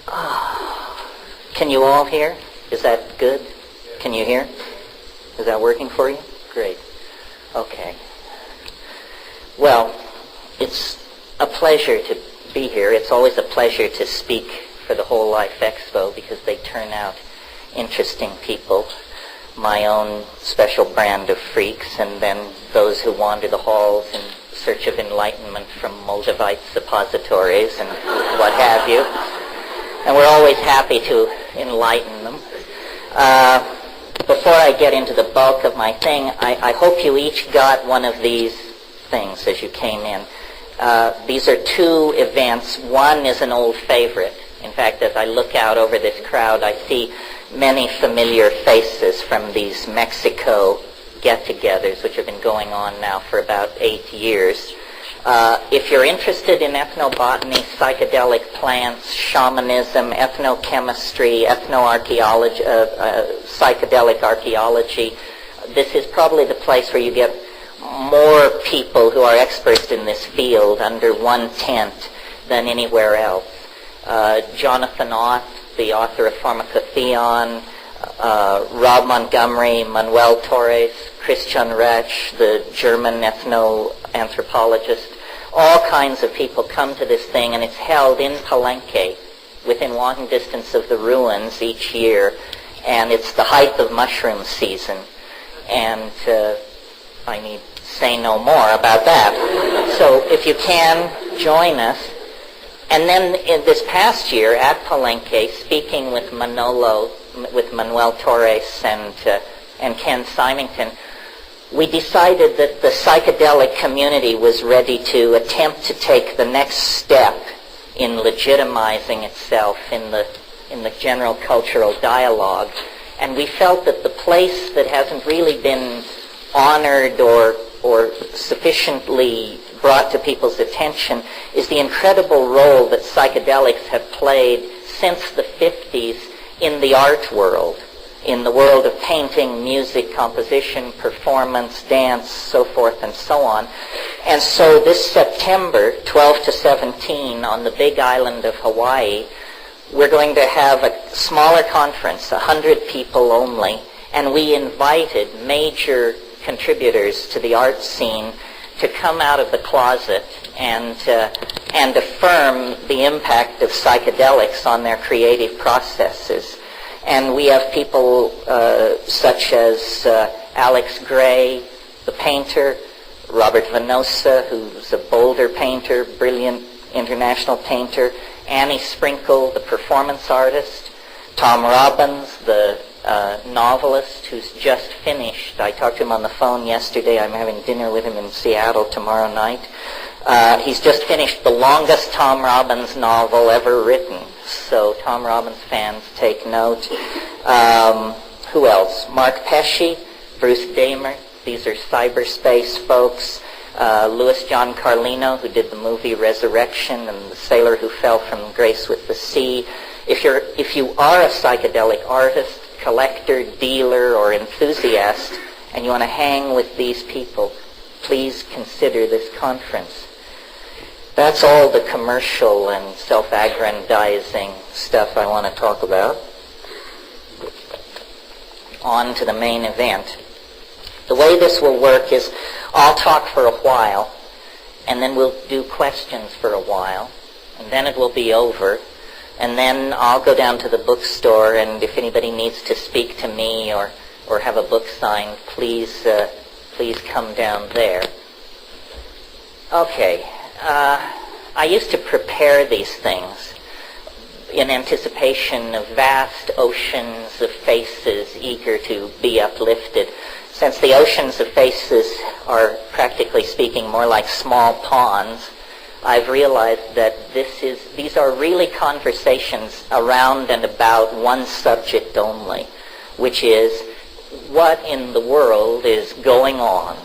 Can you all hear? Is that good? Can you hear? Is that working for you? Great. Okay. Well, it's a pleasure to be here. It's always a pleasure to speak for the Whole Life Expo because they turn out interesting people, my own special brand of freaks, and then those who wander the halls in search of enlightenment from Moldavite suppositories and what have you. And we're always happy to enlighten them. Before I get into the bulk of my thing, I hope you each got one of these things as you came in. These are two events. One is an old favorite. In fact, as I look out over this crowd, I see many familiar faces from these Mexico get-togethers, which have been going on now for about 8 years. If you're interested in ethnobotany, psychedelic plants, shamanism, ethnochemistry, ethnoarchaeology, psychedelic archaeology, this is probably the place where you get more people who are experts in this field under one tent than anywhere else. Jonathan Ott, the author of Pharmacotheon, Rob Montgomery, Manuel Torres, Christian Retsch, the German ethnoanthropologist. All kinds of people come to this thing, and it's held in Palenque, within walking distance of the ruins each year, and it's the height of mushroom season. And I need say no more about that. So if you can, join us. And then in this past year at Palenque, speaking with Manuel Torres and Ken Symington, we decided that the psychedelic community was ready to attempt to take the next step in legitimizing itself in the general cultural dialogue. And we felt that the place that hasn't really been honored or sufficiently brought to people's attention is the incredible role that psychedelics have played since the 50s in the art world, in the world of painting, music, composition, performance, dance, so forth and so on. And so this September, 12 to 17, on the big island of Hawaii, we're going to have a smaller conference, 100 people only, and we invited major contributors to the art scene to come out of the closet and affirm the impact of psychedelics on their creative processes. And we have people such as Alex Gray, the painter, Robert Venosa, who's a Boulder painter, brilliant international painter, Annie Sprinkle, the performance artist, Tom Robbins, the novelist who's just finished. I talked to him on the phone yesterday. I'm having dinner with him in Seattle tomorrow night. He's just finished the longest Tom Robbins novel ever written. So Tom Robbins fans, take note. Who else? Mark Pesce, Bruce Damer. These are cyberspace folks. Louis John Carlino, who did the movie Resurrection, and The Sailor Who Fell from Grace with the Sea. If you are a psychedelic artist, collector, dealer, or enthusiast, and you want to hang with these people, please consider this conference. That's all the commercial and self-aggrandizing stuff I want to talk about. On to the main event. The way this will work is I'll talk for a while, and then we'll do questions for a while, and then it will be over. And then I'll go down to the bookstore, and if anybody needs to speak to me or have a book signed, please come down there. Okay. I used to prepare these things in anticipation of vast oceans of faces eager to be uplifted. Since the oceans of faces are, practically speaking, more like small ponds, I've realized that these are really conversations around and about one subject only, which is what in the world is going on?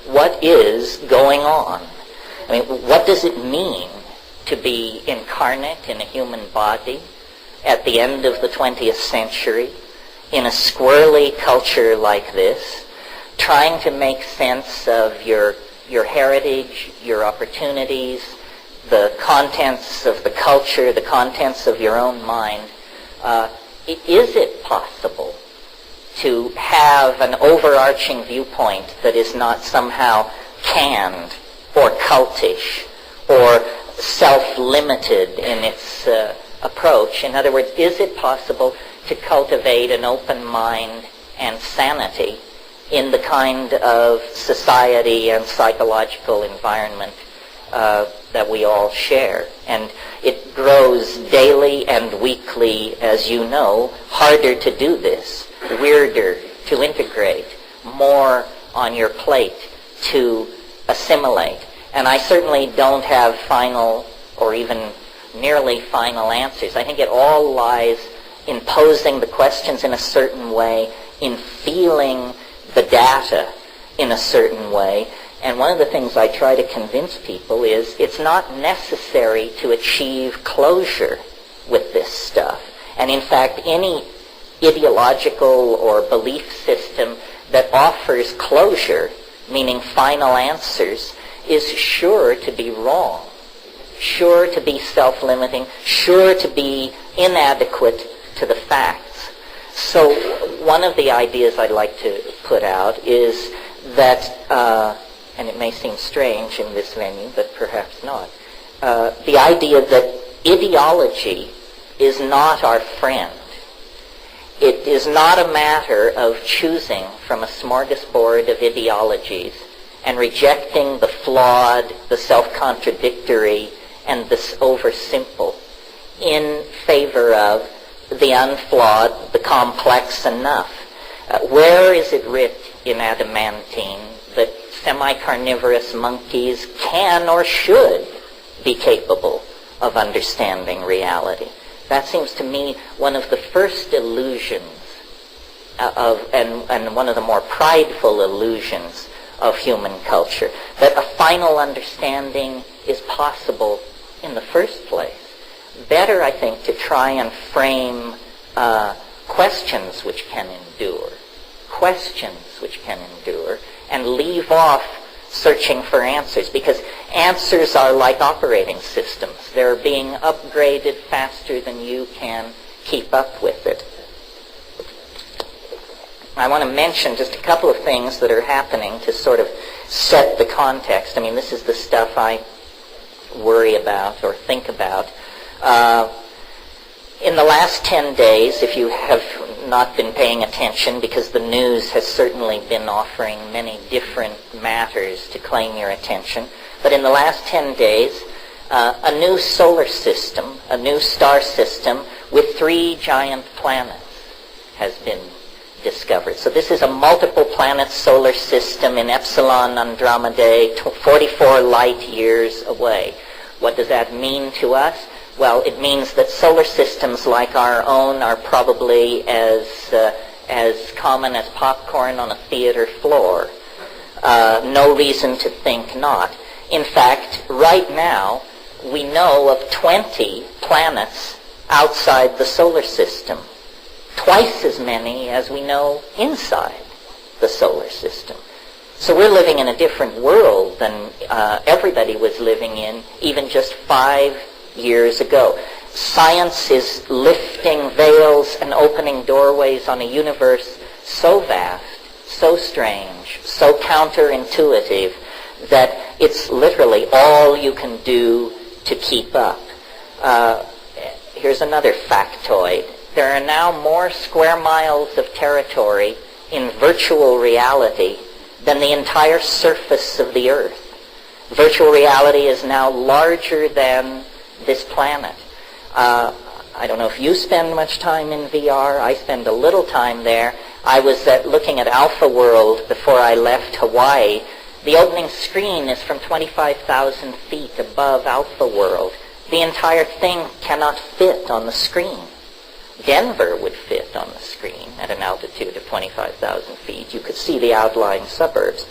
What is going on? I mean, what does it mean to be incarnate in a human body at the end of the 20th century in a squirrely culture like this, trying to make sense of your heritage, your opportunities, the contents of the culture, the contents of your own mind, is it possible to have an overarching viewpoint that is not somehow canned or cultish or self-limited in its approach? In other words, is it possible to cultivate an open mind and sanity in the kind of society and psychological environment that we all share? And it grows daily and weekly, as you know, harder to do this, weirder to integrate, more on your plate to assimilate. And I certainly don't have final or even nearly final answers. I think it all lies in posing the questions in a certain way, in feeling the data in a certain way. And one of the things I try to convince people is it's not necessary to achieve closure with this stuff. And in fact, any ideological or belief system that offers closure, meaning final answers, is sure to be wrong, sure to be self-limiting, sure to be inadequate to the facts. So one of the ideas I'd like to put out is that, and it may seem strange in this venue, but perhaps not, the idea that ideology is not our friend. It is not a matter of choosing from a smorgasbord of ideologies and rejecting the flawed, the self-contradictory, and the over-simple in favor of the unflawed, the complex enough. Where is it writ in adamantine that semi-carnivorous monkeys can or should be capable of understanding reality? That seems to me one of the first illusions and one of the more prideful illusions of human culture, that a final understanding is possible in the first place. Better, I think, to try and frame questions which can endure, and leave off searching for answers, because answers are like operating systems. They're being upgraded faster than you can keep up with it. I want to mention just a couple of things that are happening to sort of set the context. I mean, this is the stuff I worry about or think about. In the last 10 days, if you have not been paying attention, because the news has certainly been offering many different matters to claim your attention, but in the last 10 days, a new solar system, a new star system with 3 giant planets has been discovered. So this is a multiple planet solar system in Epsilon Andromedae, 44 light years away. What does that mean to us? Well, it means that solar systems like our own are probably as common as popcorn on a theater floor. No reason to think not. In fact, right now, we know of 20 planets outside the solar system. Twice as many as we know inside the solar system. So we're living in a different world than everybody was living in even just 5 years ago. Science is lifting veils and opening doorways on a universe so vast, so strange, so counterintuitive that it's literally all you can do to keep up. Here's another factoid. There are now more square miles of territory in virtual reality than the entire surface of the Earth. Virtual reality is now larger than this planet. I don't know if you spend much time in VR. I spend a little time there. I was looking at Alpha World before I left Hawaii. The opening screen is from 25,000 feet above Alpha World. The entire thing cannot fit on the screen. Denver would fit on the screen at an altitude of 25,000 feet. You could see the outlying suburbs.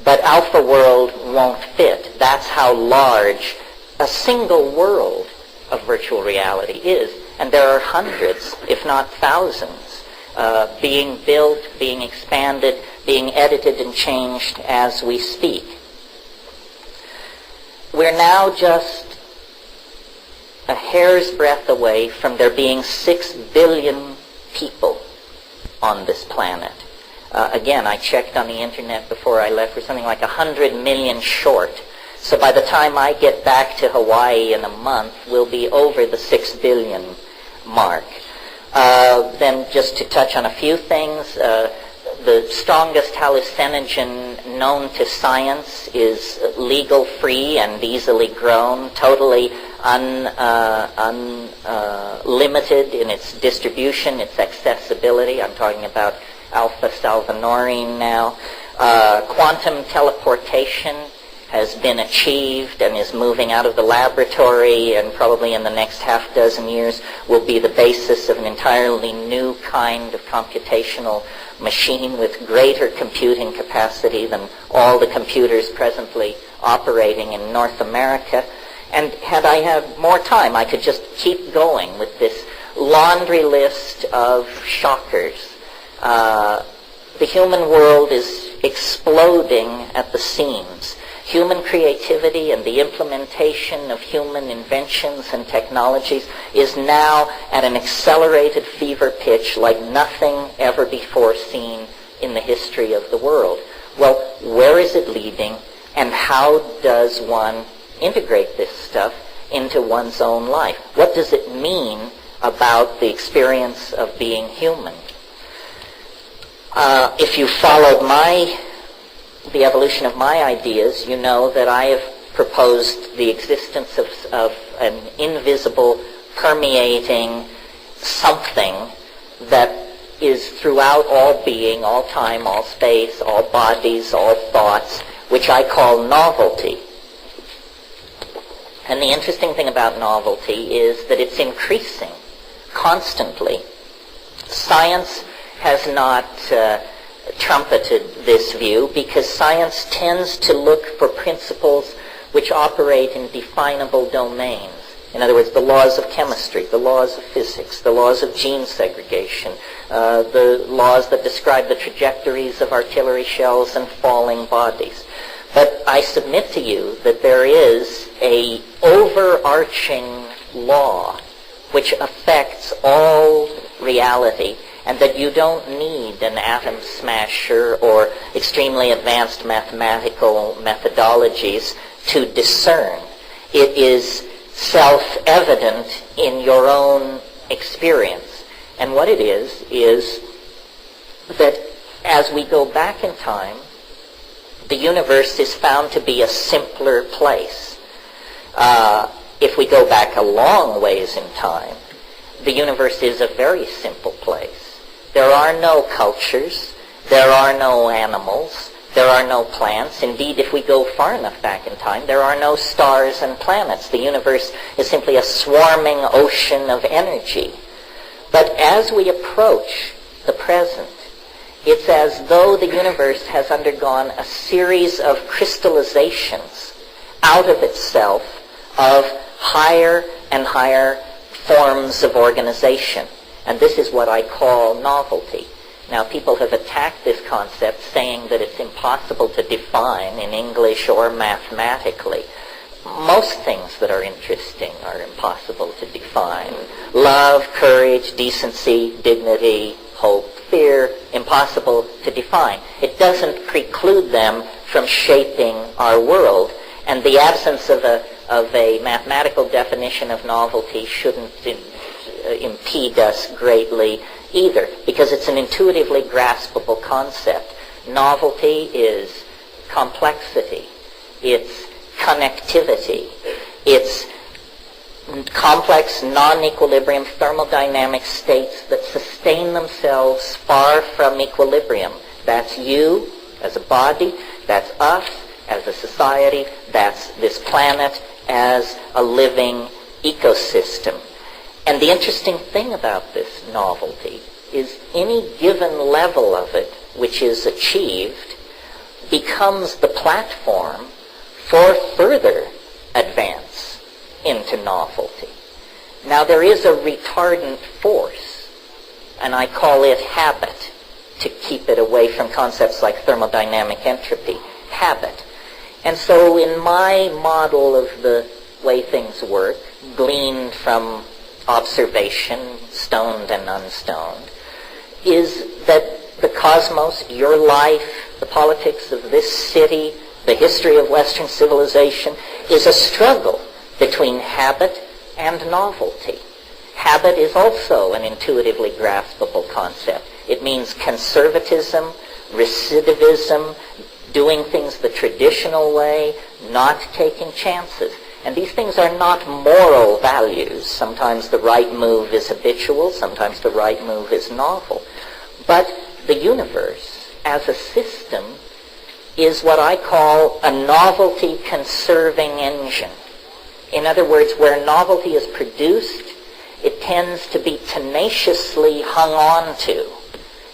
But Alpha World won't fit. That's how large a single world of virtual reality is. And there are hundreds, if not thousands, being built, being expanded, being edited and changed as we speak. We're now just a hair's breadth away from there being 6 billion people on this planet. Again, I checked on the internet before I left. We're something like 100 million short. So by the time I get back to Hawaii in a month, we'll be over the 6 billion mark. Then just to touch on a few things, the strongest hallucinogen known to science is legal free and easily grown, totally unlimited in its distribution, its accessibility. I'm talking about alpha-salvinorin now. Quantum teleportation has been achieved and is moving out of the laboratory, and probably in the next half dozen years will be the basis of an entirely new kind of computational machine with greater computing capacity than all the computers presently operating in North America. And had I had more time, I could just keep going with this laundry list of shockers. The human world is exploding at the seams. Human creativity and the implementation of human inventions and technologies is now at an accelerated fever pitch like nothing ever before seen in the history of the world. Well, where is it leading, and how does one integrate this stuff into one's own life? What does it mean about the experience of being human? If you followed the evolution of my ideas, you know that I have proposed the existence of an invisible, permeating something that is throughout all being, all time, all space, all bodies, all thoughts, which I call novelty. And the interesting thing about novelty is that it's increasing constantly. Science has not trumpeted this view because science tends to look for principles which operate in definable domains. In other words, the laws of chemistry, the laws of physics, the laws of gene segregation, the laws that describe the trajectories of artillery shells and falling bodies. But I submit to you that there is an overarching law which affects all reality, and that you don't need an atom smasher or extremely advanced mathematical methodologies to discern. It is self-evident in your own experience. And what it is that as we go back in time, the universe is found to be a simpler place. If we go back a long ways in time, the universe is a very simple place. There are no cultures, there are no animals, there are no plants. Indeed, if we go far enough back in time, there are no stars and planets. The universe is simply a swarming ocean of energy. But as we approach the present, it's as though the universe has undergone a series of crystallizations out of itself of higher and higher forms of organization. And this is what I call novelty. Now, people have attacked this concept, saying that it's impossible to define in English or mathematically. Most things that are interesting are impossible to define. Love, courage, decency, dignity, hope, fear, impossible to define. It doesn't preclude them from shaping our world. And the absence of a mathematical definition of novelty shouldn't impede us greatly either, because it's an intuitively graspable concept. Novelty is complexity, it's connectivity, it's complex non-equilibrium thermodynamic states that sustain themselves far from equilibrium. That's you as a body, that's us as a society, that's this planet as a living ecosystem. And the interesting thing about this novelty is any given level of it which is achieved becomes the platform for further advance into novelty. Now, there is a retardant force, and I call it habit, to keep it away from concepts like thermodynamic entropy. Habit. And so in my model of the way things work, gleaned from observation, stoned and unstoned, is that the cosmos, your life, the politics of this city, the history of Western civilization, is a struggle between habit and novelty. Habit is also an intuitively graspable concept. It means conservatism, recidivism, doing things the traditional way, not taking chances. And these things are not moral values. Sometimes the right move is habitual, sometimes the right move is novel. But the universe, as a system, is what I call a novelty-conserving engine. In other words, where novelty is produced, it tends to be tenaciously hung on to.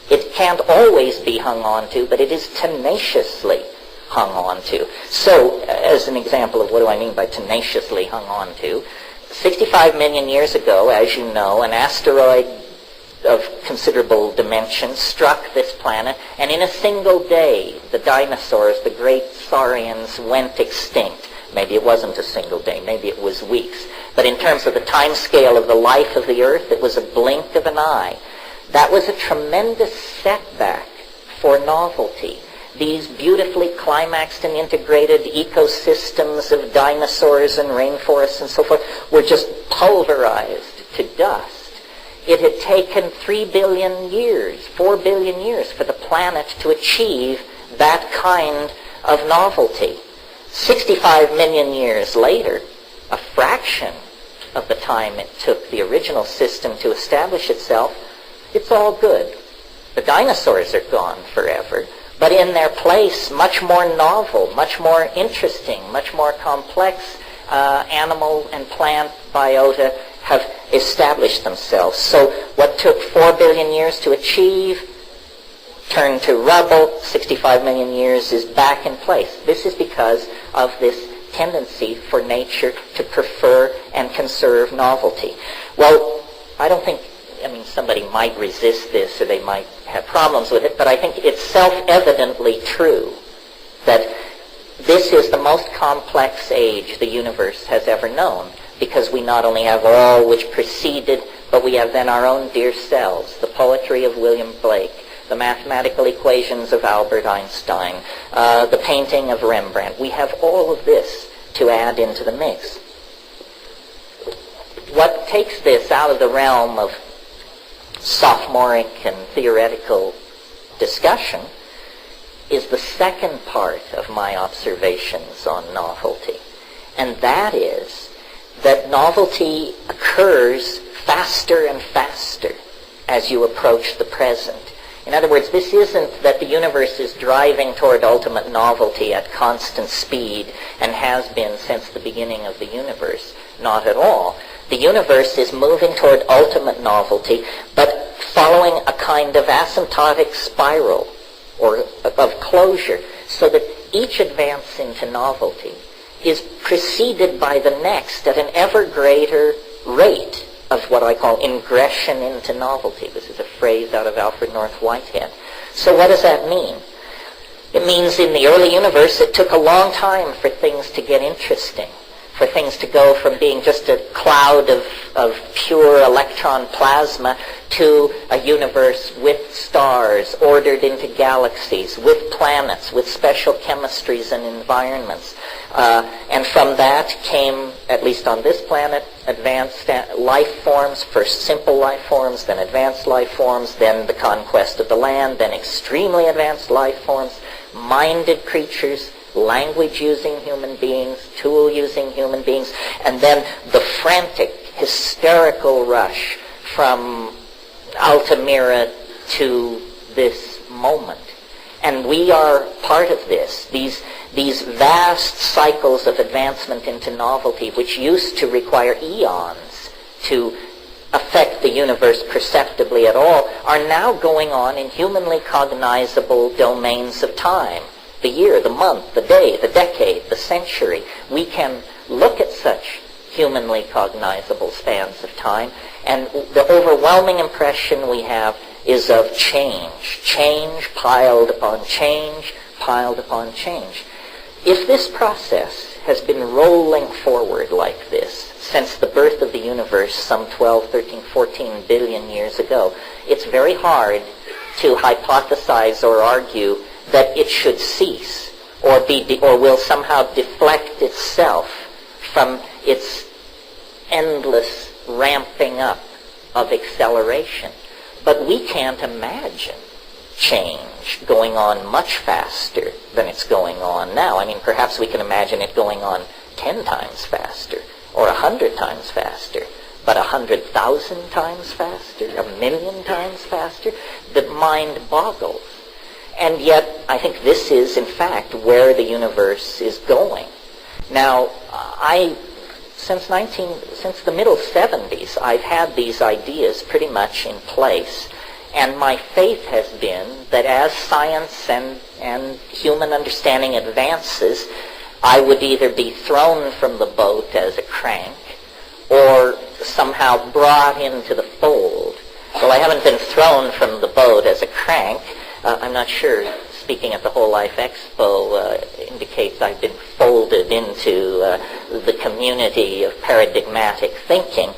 It can't always be hung on to, but it is tenaciously hung on to. So, as an example of what do I mean by tenaciously hung on to, 65 million years ago, as you know, an asteroid of considerable dimensions struck this planet, and in a single day, the dinosaurs, the great saurians, went extinct. Maybe it wasn't a single day, maybe it was weeks. But in terms of the time scale of the life of the Earth, it was a blink of an eye. That was a tremendous setback for novelty. These beautifully climaxed and integrated ecosystems of dinosaurs and rainforests and so forth were just pulverized to dust. It had taken 3 billion years, 4 billion years for the planet to achieve that kind of novelty. 65 million years later, a fraction of the time it took the original system to establish itself, it's all good. The dinosaurs are gone forever, but in their place, much more novel, much more interesting, much more complex animal and plant biota have established themselves. So what took 4 billion years to achieve turned to rubble, 65 million years is back in place. This is because of this tendency for nature to prefer and conserve novelty. Well, I don't think, somebody might resist this or they might have problems with it, but I think it's self-evidently true that this is the most complex age the universe has ever known, because we not only have all which preceded, but we have then our own dear selves, the poetry of William Blake, the mathematical equations of Albert Einstein, the painting of Rembrandt. We have all of this to add into the mix. What takes this out of the realm of sophomoric and theoretical discussion is the second part of my observations on novelty. And that is that novelty occurs faster and faster as you approach the present. In other words, this isn't that the universe is driving toward ultimate novelty at constant speed and has been since the beginning of the universe. Not at all. The universe is moving toward ultimate novelty, but following a kind of asymptotic spiral or of closure, so that each advance into novelty is preceded by the next at an ever greater rate of what I call ingression into novelty. This is a phrase out of Alfred North Whitehead. So what does that mean? It means in the early universe it took a long time for things to get interesting, for things to go from being just a cloud of pure electron plasma to a universe with stars ordered into galaxies, with planets, with special chemistries and environments. And from that came, at least on this planet, advanced life forms, first simple life forms, then advanced life forms, then the conquest of the land, then extremely advanced life forms, minded creatures, language-using human beings, tool-using human beings, and then the frantic, hysterical rush from Altamira to this moment. And we are part of this. These vast cycles of advancement into novelty, which used to require eons to affect the universe perceptibly at all, are now going on in humanly cognizable domains of time. The year, the month, the day, the decade, the century. We can look at such humanly cognizable spans of time, and the overwhelming impression we have is of change. Change piled upon change, piled upon change. If this process has been rolling forward like this since the birth of the universe some 12, 13, 14 billion years ago, it's very hard to hypothesize or argue that it should cease or will somehow deflect itself from its endless ramping up of acceleration. But we can't imagine change going on much faster than it's going on now. I mean, perhaps we can imagine it going on 10 times faster or 100 times faster, but 100,000 times faster, 1,000,000 times faster, the mind boggles. And yet, I think this is, in fact, where the universe is going. Now, since the middle 70s, I've had these ideas pretty much in place. And my faith has been that as science and human understanding advances, I would either be thrown from the boat as a crank or somehow brought into the fold. Well, I haven't been thrown from the boat as a crank. I'm not sure, speaking at the Whole Life Expo, indicates I've been folded into the community of paradigmatic thinking.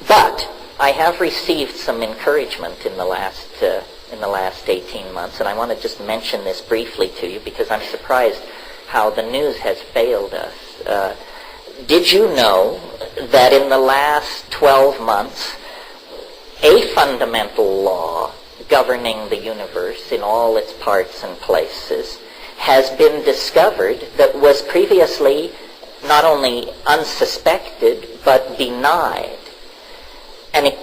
But I have received some encouragement in the last 18 months, and I want to just mention this briefly to you because I'm surprised how the news has failed us. Did you know that in the last 12 months, a fundamental law governing the universe in all its parts and places has been discovered that was previously not only unsuspected but denied? And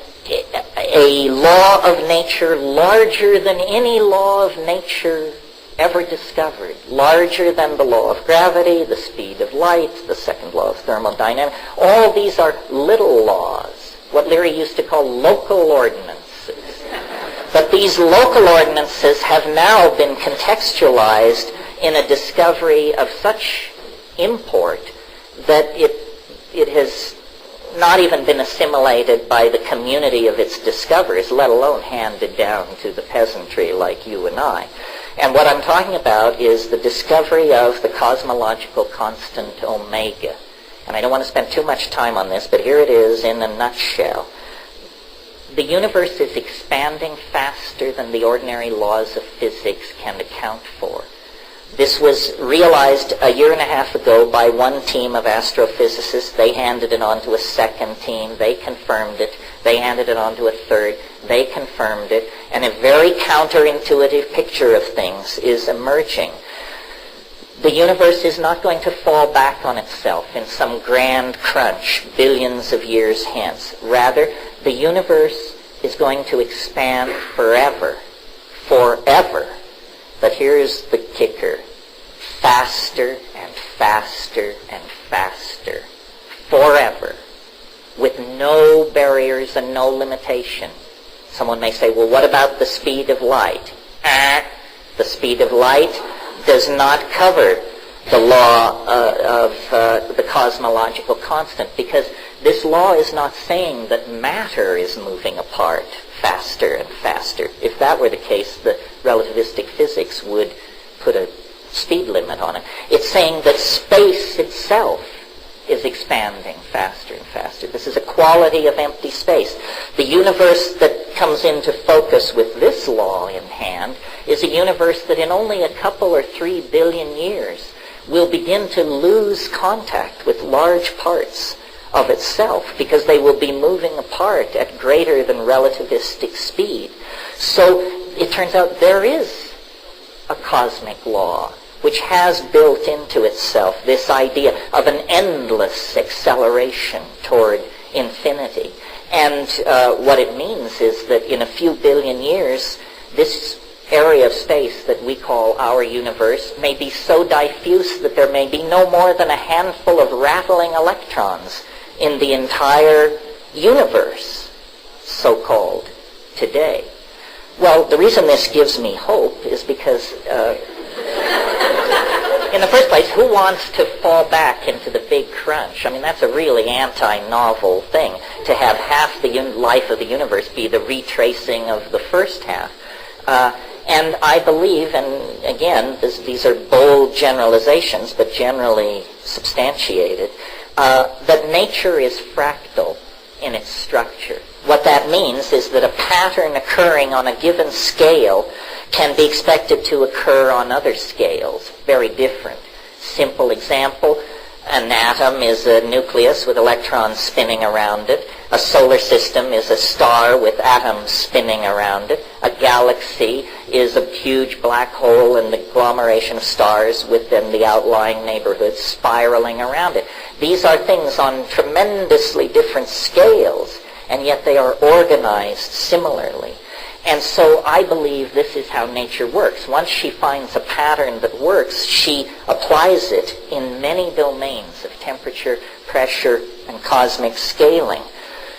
a law of nature larger than any law of nature ever discovered, larger than the law of gravity, the speed of light, the second law of thermodynamics. All these are little laws, what Leary used to call local ordinances. But these local ordinances have now been contextualized in a discovery of such import that it has not even been assimilated by the community of its discoverers, let alone handed down to the peasantry like you and I. And what I'm talking about is the discovery of the cosmological constant omega. And I don't want to spend too much time on this, but here it is in a nutshell. The universe is expanding faster than the ordinary laws of physics can account for. This was realized a year and a half ago by one team of astrophysicists. They handed it on to a second team. They confirmed it. They handed it on to a third. They confirmed it. And a very counterintuitive picture of things is emerging. The universe is not going to fall back on itself in some grand crunch billions of years hence. Rather, the universe is going to expand forever. Forever. But here's the kicker. Faster and faster and faster. Forever. With no barriers and no limitation. Someone may say, well, what about the speed of light? The speed of light does not cover the law of the cosmological constant, because this law is not saying that matter is moving apart faster and faster. If that were the case, the relativistic physics would put a speed limit on it. It's saying that space itself is expanding faster and faster. This is a quality of empty space. The universe that comes into focus with this law in hand is a universe that in only a couple or 3 billion years will begin to lose contact with large parts of itself because they will be moving apart at greater than relativistic speed. So it turns out there is a cosmic law which has built into itself this idea of an endless acceleration toward infinity. And what it means is that in a few billion years, this area of space that we call our universe may be so diffuse that there may be no more than a handful of rattling electrons in the entire universe, so-called, today. Well, the reason this gives me hope is because in the first place, who wants to fall back into the big crunch? I mean, that's a really anti-novel thing, to have half the life of the universe be the retracing of the first half. And I believe, and again, these are bold generalizations, but generally substantiated, that nature is fractal in its structure. What that means is that a pattern occurring on a given scale can be expected to occur on other scales, very different. Simple example, an atom is a nucleus with electrons spinning around it. A solar system is a star with atoms spinning around it. A galaxy is a huge black hole and the agglomeration of stars within the outlying neighborhood spiraling around it. These are things on tremendously different scales, and yet they are organized similarly. And so I believe this is how nature works. Once she finds a pattern that works, she applies it in many domains of temperature, pressure, and cosmic scaling.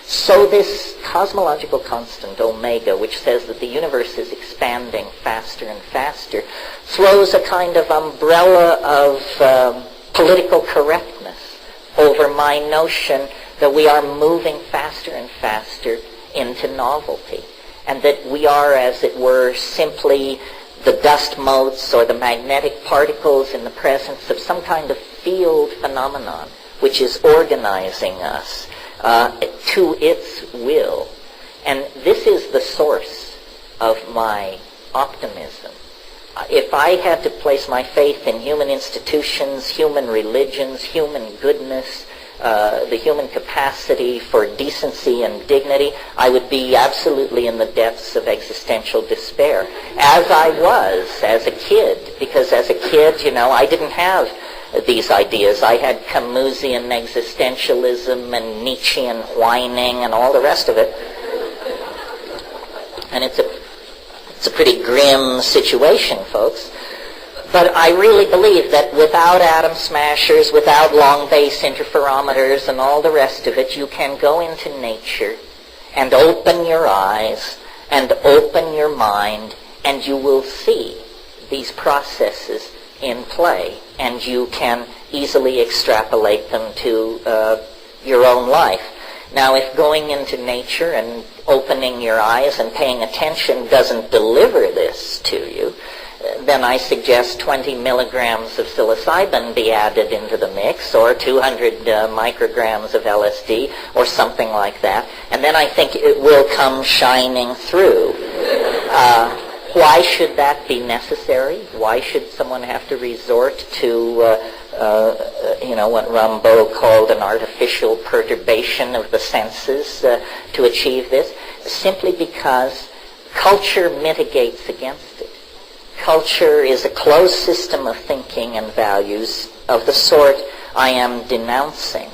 So this cosmological constant, omega, which says that the universe is expanding faster and faster, throws a kind of umbrella of political correctness over my notion that we are moving faster and faster into novelty, and that we are, as it were, simply the dust motes or the magnetic particles in the presence of some kind of field phenomenon which is organizing us to its will. And this is the source of my optimism. If I had to place my faith in human institutions, human religions, human goodness, the human capacity for decency and dignity, I would be absolutely in the depths of existential despair, as I was as a kid. Because as a kid, I didn't have these ideas. I had Camusian existentialism and Nietzschean whining and all the rest of it. And it's a pretty grim situation, folks. But I really believe that without atom smashers, without long base interferometers and all the rest of it, you can go into nature and open your eyes and open your mind, and you will see these processes in play, and you can easily extrapolate them to your own life. Now, if going into nature and opening your eyes and paying attention doesn't deliver this to you, then I suggest 20 milligrams of psilocybin be added into the mix, or 200 micrograms of LSD, or something like that, and then I think it will come shining through. Why should that be necessary? Why should someone have to resort to what Rimbaud called an artificial perturbation of the senses to achieve this? Simply because culture mitigates against it. Culture is a closed system of thinking and values of the sort I am denouncing.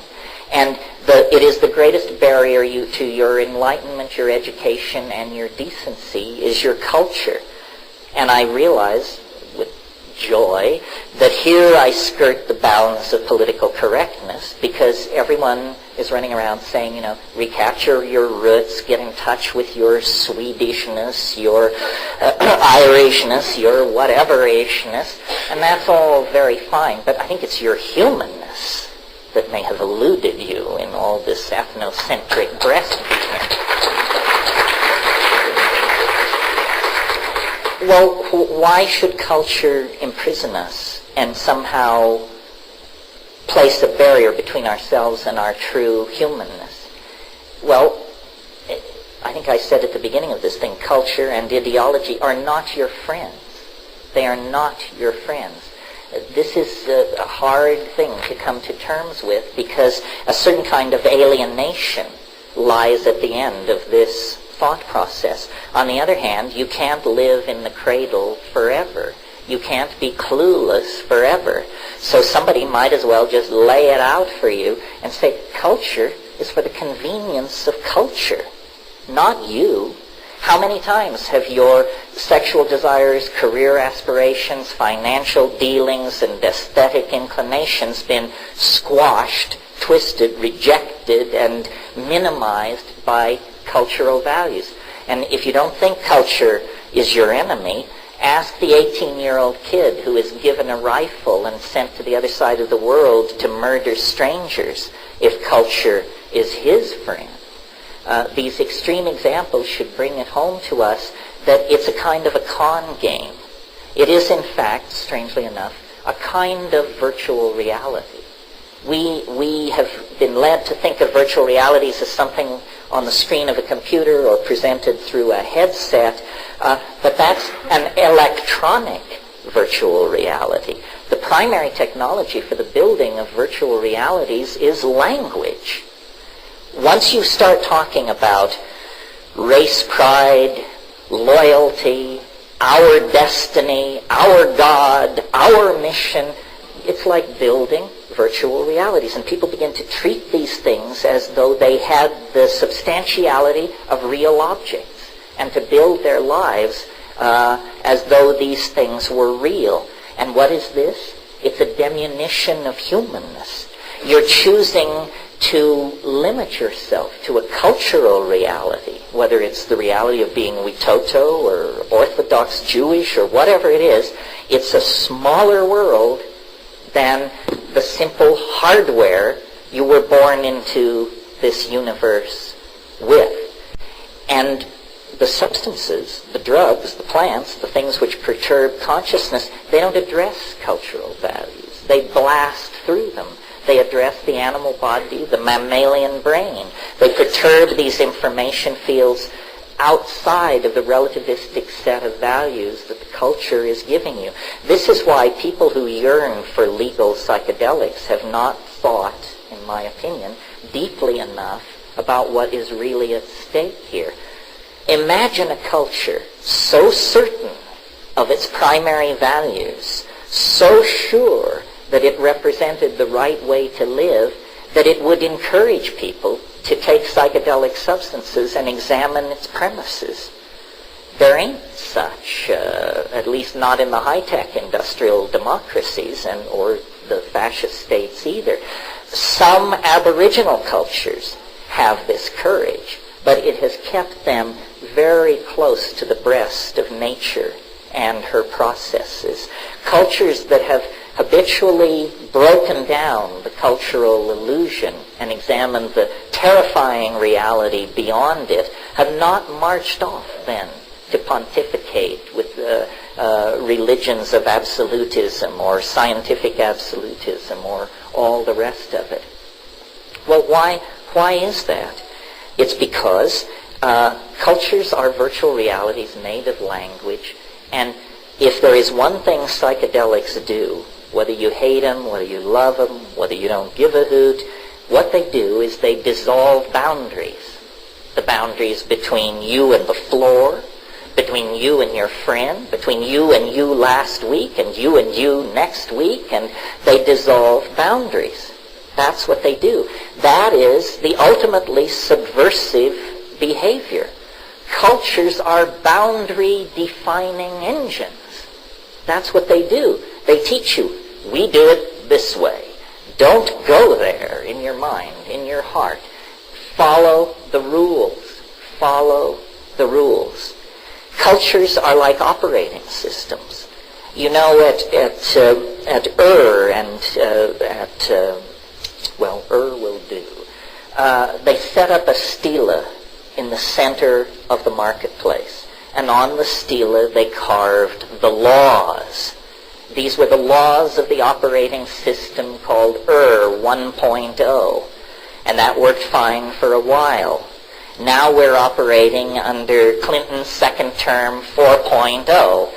And it is the greatest barrier to your enlightenment, your education, and your decency is your culture. And I realize with joy that here I skirt the bounds of political correctness, because everyone is running around saying, recapture your roots, get in touch with your Swedishness, your Irishness, your whatever-ishness, and that's all very fine, but I think it's your humanness that may have eluded you in all this ethnocentric breastfeeding. Well, why should culture imprison us and somehow place a barrier between ourselves and our true humanness? Well, I think I said at the beginning of this thing, culture and ideology are not your friends. They are not your friends. This is a hard thing to come to terms with, because a certain kind of alienation lies at the end of this thought process. On the other hand, you can't live in the cradle forever. You can't be clueless forever. So somebody might as well just lay it out for you and say, culture is for the convenience of culture, not you. How many times have your sexual desires, career aspirations, financial dealings, and aesthetic inclinations been squashed, twisted, rejected, and minimized by cultural values? And if you don't think culture is your enemy, ask the 18-year-old kid who is given a rifle and sent to the other side of the world to murder strangers if culture is his friend. these extreme examples should bring it home to us that it's a kind of a con game. It is, in fact, strangely enough, a kind of virtual reality. We have been led to think of virtual realities as something on the screen of a computer or presented through a headset, but that's an electronic virtual reality. The primary technology for the building of virtual realities is language. Once you start talking about race pride, loyalty, our destiny, our God, our mission, it's like building virtual realities. And people begin to treat these things as though they had the substantiality of real objects, and to build their lives as though these things were real. And what is this? It's a diminution of humanness. You're choosing to limit yourself to a cultural reality, whether it's the reality of being Witoto or Orthodox Jewish or whatever it is. It's a smaller world than the simple hardware you were born into this universe with. And the substances, the drugs, the plants, the things which perturb consciousness, they don't address cultural values. They blast through them. They address the animal body, the mammalian brain. They perturb these information fields outside of the relativistic set of values that the culture is giving you. This is why people who yearn for legal psychedelics have not thought, in my opinion, deeply enough about what is really at stake here. Imagine a culture so certain of its primary values, so sure that it represented the right way to live, that it would encourage people to take psychedelic substances and examine its premises. There ain't such, at least not in the high-tech industrial democracies or the fascist states either. Some aboriginal cultures have this courage, but it has kept them very close to the breast of nature and her processes. Cultures that have habitually broken down the cultural illusion and examined the terrifying reality beyond it have not marched off then to pontificate with religions of absolutism or scientific absolutism or all the rest of it. Well, why is that? It's because cultures are virtual realities made of language, and if there is one thing psychedelics do, whether you hate them, whether you love them, whether you don't give a hoot, what they do is they dissolve boundaries. The boundaries between you and the floor, between you and your friend, between you and you last week and you next week, and they dissolve boundaries. That's what they do. That is the ultimately subversive behavior. Cultures are boundary-defining engines. That's what they do. They teach you, we do it this way. Don't go there in your mind, in your heart. Follow the rules. Follow the rules. Cultures are like operating systems. You know, at Ur and Ur will do. They set up a stela in the center of the marketplace. And on the stela they carved the laws. These were the laws of the operating system called Ur 1.0. And that worked fine for a while. Now we're operating under Clinton's second term 4.0.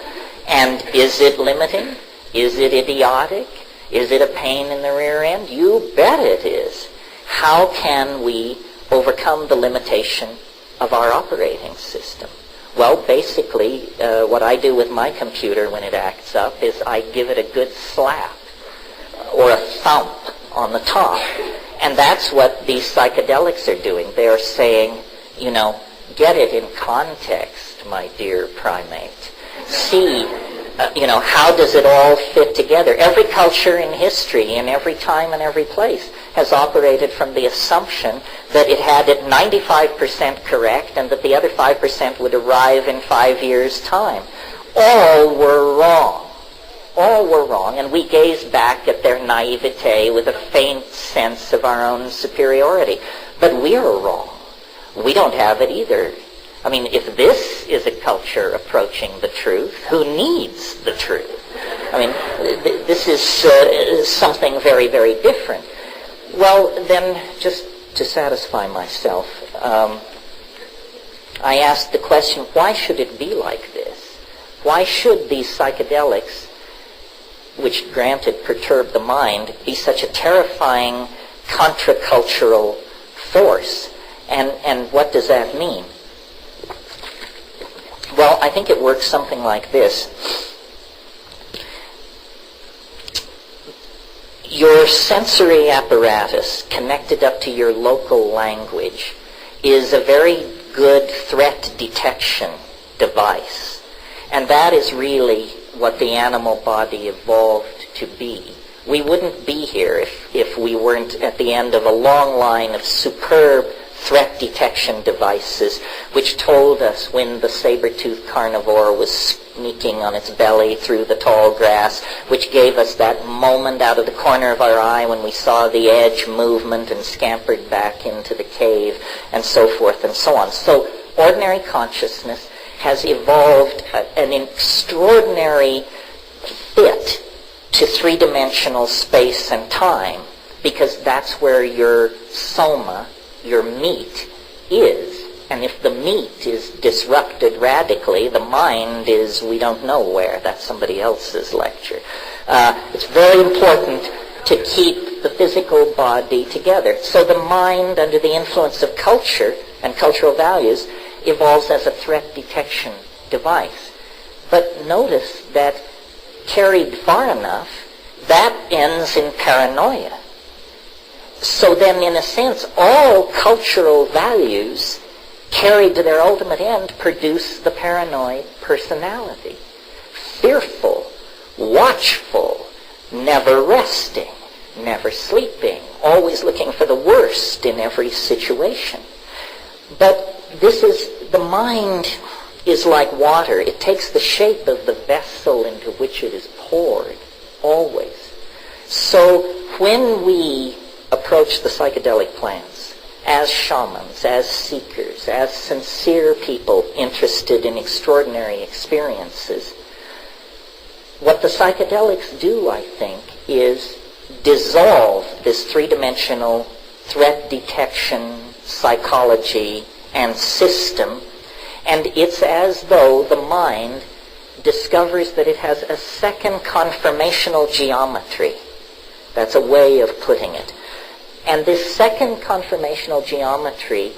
And is it limiting? Is it idiotic? Is it a pain in the rear end? You bet it is. How can we overcome the limitation of our operating system? Well, basically, what I do with my computer when it acts up is I give it a good slap or a thump on the top. And that's what these psychedelics are doing. They are saying, get it in context, my dear primate. See, how does it all fit together? Every culture in history, in every time and every place, has operated from the assumption that it had it 95% correct and that the other 5% would arrive in 5 years' time. All were wrong. All were wrong, and we gaze back at their naivete with a faint sense of our own superiority. But we are wrong. We don't have it either. I mean, if this is a culture approaching the truth, who needs the truth? I mean, this is something very, very different. Well, then, just to satisfy myself, I asked the question, why should it be like this? Why should these psychedelics, which granted perturb the mind, be such a terrifying contra-cultural force? And what does that mean? Well, I think it works something like this. Your sensory apparatus connected up to your local language is a very good threat detection device. And that is really what the animal body evolved to be. We wouldn't be here if we weren't at the end of a long line of superb threat detection devices which told us when the saber-toothed carnivore was sneaking on its belly through the tall grass, which gave us that moment out of the corner of our eye when we saw the edge movement and scampered back into the cave, and so forth and so on. So ordinary consciousness has evolved an extraordinary fit to three-dimensional space and time, because that's where your soma, your meat, is. And if the meat is disrupted radically, the mind is we don't know where. That's somebody else's lecture. It's very important to keep the physical body together. So the mind, under the influence of culture and cultural values, evolves as a threat detection device. But notice that carried far enough, that ends in paranoia. So then, in a sense, all cultural values carried to their ultimate end produce the paranoid personality. Fearful, watchful, never resting, never sleeping, always looking for the worst in every situation. But the mind is like water. It takes the shape of the vessel into which it is poured, always. So when we approach the psychedelic plants as shamans, as seekers, as sincere people interested in extraordinary experiences, what the psychedelics do, I think, is dissolve this three-dimensional threat detection psychology and system, and it's as though the mind discovers that it has a second conformational geometry. That's a way of putting it. And this second conformational geometry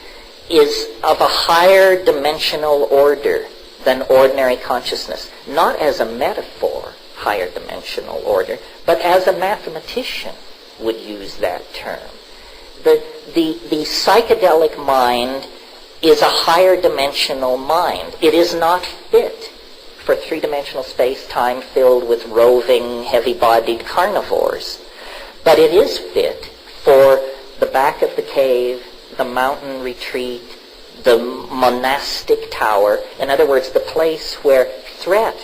is of a higher dimensional order than ordinary consciousness. Not as a metaphor, higher dimensional order, but as a mathematician would use that term. The psychedelic mind is a higher dimensional mind. It is not fit for three-dimensional space-time filled with roving, heavy-bodied carnivores. But it is fit for the back of the cave, the mountain retreat, the monastic tower. In other words, the place where threat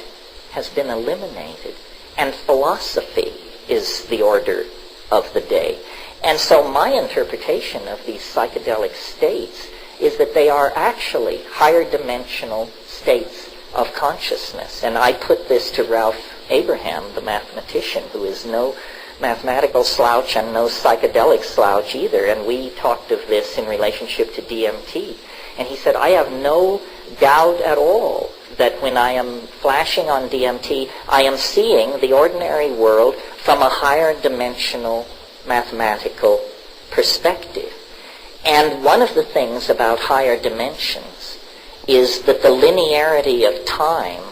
has been eliminated and philosophy is the order of the day. And so my interpretation of these psychedelic states is that they are actually higher dimensional states of consciousness. And I put this to Ralph Abraham, the mathematician, who is no mathematical slouch and no psychedelic slouch either. And we talked of this in relationship to DMT. And he said, I have no doubt at all that when I am flashing on DMT, I am seeing the ordinary world from a higher dimensional mathematical perspective. And one of the things about higher dimensions is that the linearity of time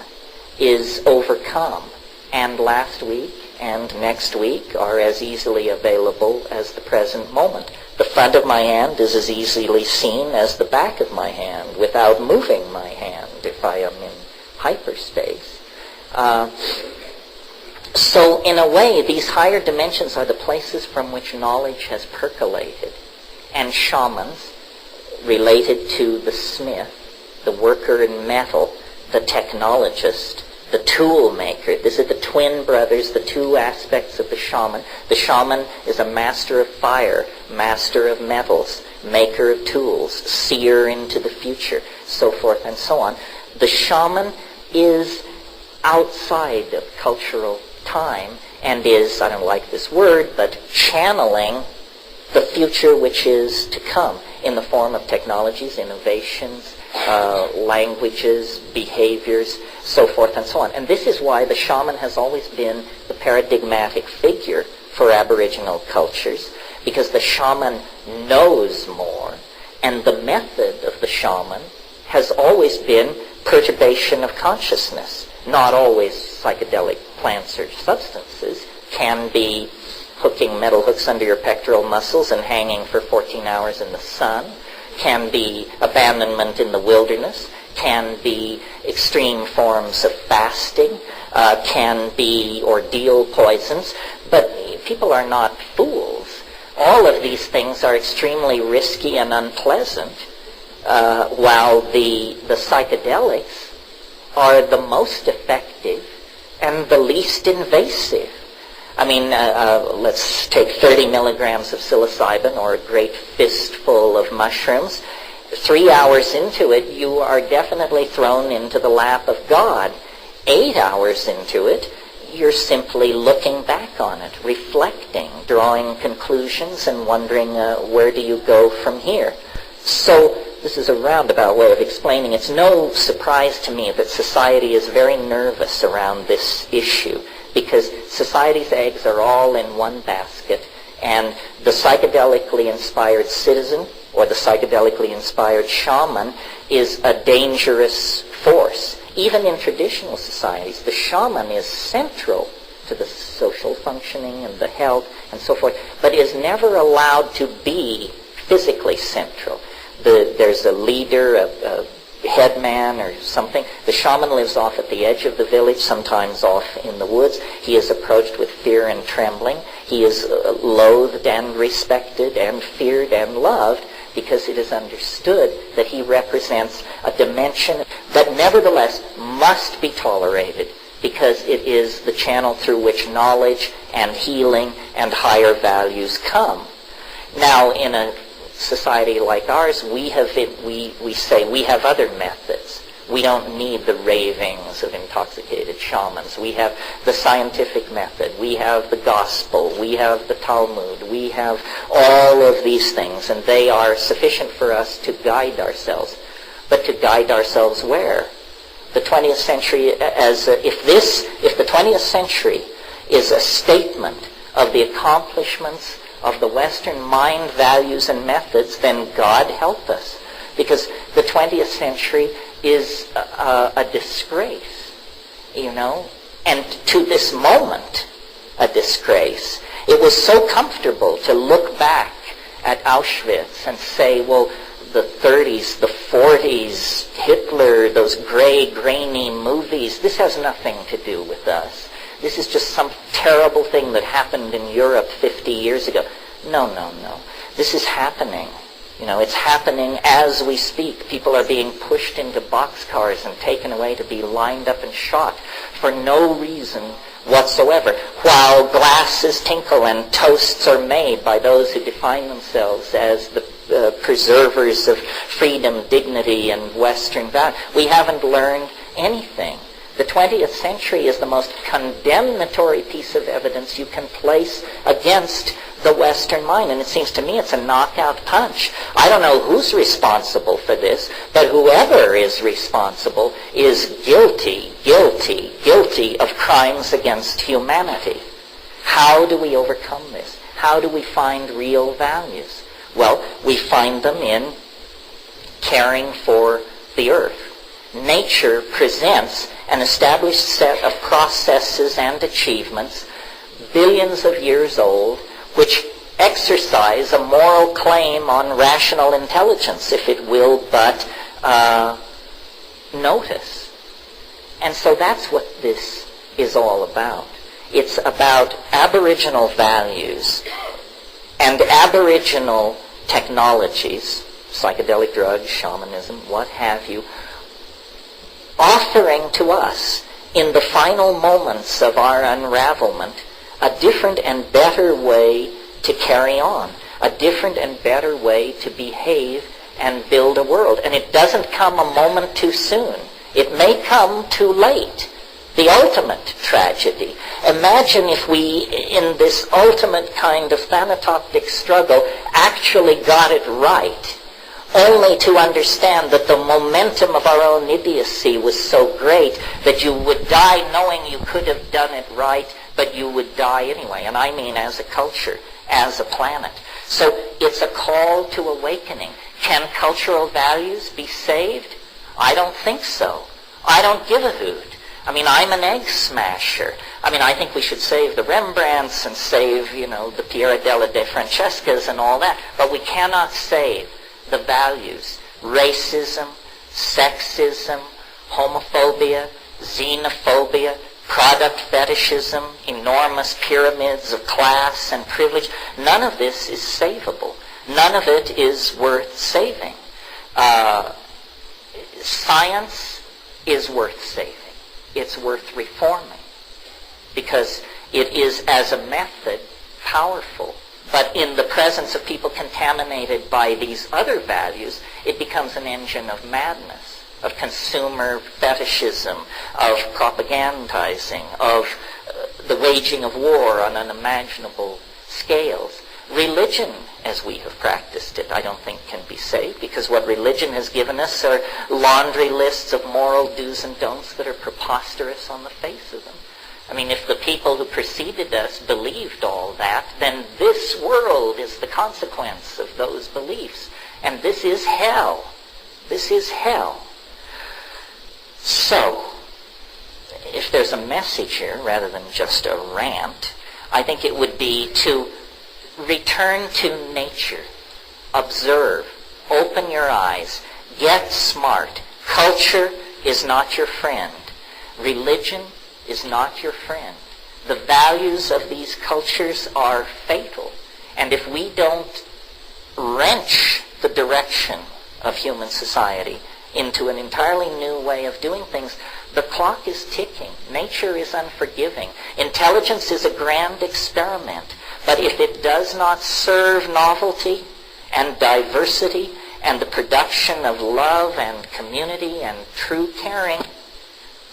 is overcome. And last week and next week are as easily available as the present moment. The front of my hand is as easily seen as the back of my hand without moving my hand if I am in hyperspace. So in a way, these higher dimensions are the places from which knowledge has percolated. And shamans, related to the smith, the worker in metal, the technologist, the tool maker. These are the twin brothers, the two aspects of the shaman. The shaman is a master of fire, master of metals, maker of tools, seer into the future, so forth and so on. The shaman is outside of cultural time and is, I don't like this word, but channeling the future which is to come in the form of technologies, innovations, languages, behaviors, so forth and so on. And this is why the shaman has always been the paradigmatic figure for Aboriginal cultures, because the shaman knows more, and the method of the shaman has always been perturbation of consciousness. Not always psychedelic plants or substances. Can be hooking metal hooks under your pectoral muscles and hanging for 14 hours in the sun. Can be abandonment in the wilderness. Can be extreme forms of fasting. Can be ordeal poisons. But people are not fools. All of these things are extremely risky and unpleasant, while the psychedelics are the most effective and the least invasive. I mean, let's take 30 milligrams of psilocybin or a great fistful of mushrooms. 3 hours into it, you are definitely thrown into the lap of God. 8 hours into it, you're simply looking back on it, reflecting, drawing conclusions, and wondering where do you go from here. So this is a roundabout way of explaining. It's no surprise to me that society is very nervous around this issue, because society's eggs are all in one basket, and the psychedelically inspired citizen or the psychedelically inspired shaman is a dangerous force. Even in traditional societies, the shaman is central to the social functioning and the health and so forth, but is never allowed to be physically central. There's a leader, a headman or something. The shaman lives off at the edge of the village, sometimes off in the woods. He is approached with fear and trembling. He is loathed and respected and feared and loved, because it is understood that he represents a dimension that nevertheless must be tolerated, because it is the channel through which knowledge and healing and higher values come. Now, in a society like ours, we say we have other methods. We don't need the ravings of intoxicated shamans. We have the scientific method. We have the gospel. We have the Talmud. We have all of these things, and they are sufficient for us to guide ourselves. But to guide ourselves where? The 20th century, if the 20th century is a statement of the accomplishments of the Western mind, values, and methods, then God help us. Because the 20th century is a disgrace, and to this moment, a disgrace. It was so comfortable to look back at Auschwitz and say, well, the 30s, the 40s, Hitler, those gray, grainy movies, this has nothing to do with us. This is just some terrible thing that happened in Europe 50 years ago. No. This is happening. It's happening as we speak. People are being pushed into boxcars and taken away to be lined up and shot for no reason whatsoever, while glasses tinkle and toasts are made by those who define themselves as the preservers of freedom, dignity, and Western value. We haven't learned anything. The 20th century is the most condemnatory piece of evidence you can place against the Western mind, and it seems to me it's a knockout punch. I don't know who's responsible for this, but whoever is responsible is guilty of crimes against humanity. How do we overcome this? How do we find real values? Well, we find them in caring for the earth. Nature presents an established set of processes and achievements, billions of years old, which exercise a moral claim on rational intelligence, if it will but notice. And so that's what this is all about. It's about Aboriginal values and Aboriginal technologies, psychedelic drugs, shamanism, what have you, offering to us in the final moments of our unravelment a different and better way to carry on. a different and better way to behave and build a world. And it doesn't come a moment too soon. It may come too late. The ultimate tragedy. Imagine if we, in this ultimate kind of thanatoptic struggle, actually got it right, only to understand that the momentum of our own idiocy was so great that you would die knowing you could have done it right, but you would die anyway. And I mean as a culture, as a planet. So it's a call to awakening. Can cultural values be saved? I don't think so. I don't give a hoot. I mean, I'm an egg smasher. I mean, I think we should save the Rembrandts and save, the Pirandello de Francescas and all that. But we cannot save the values. Racism, sexism, homophobia, xenophobia, product fetishism, enormous pyramids of class and privilege. None of this is savable. None of it is worth saving. Science is worth saving. It's worth reforming because it is, as a method, powerful. But in the presence of people contaminated by these other values, it becomes an engine of madness, of consumer fetishism, of propagandizing, of the waging of war on unimaginable scales. Religion, as we have practiced it, I don't think can be saved, because what religion has given us are laundry lists of moral do's and don'ts that are preposterous on the face of them. I mean, if the people who preceded us believed all that, then this world is the consequence of those beliefs. And this is hell. This is hell. So, if there's a message here, rather than just a rant, I think it would be to return to nature. Observe. Open your eyes. Get smart. Culture is not your friend. Religion is not your friend. The values of these cultures are fatal. And if we don't wrench the direction of human society into an entirely new way of doing things, the clock is ticking. Nature is unforgiving. Intelligence is a grand experiment. But if it does not serve novelty and diversity and the production of love and community and true caring,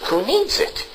who needs it?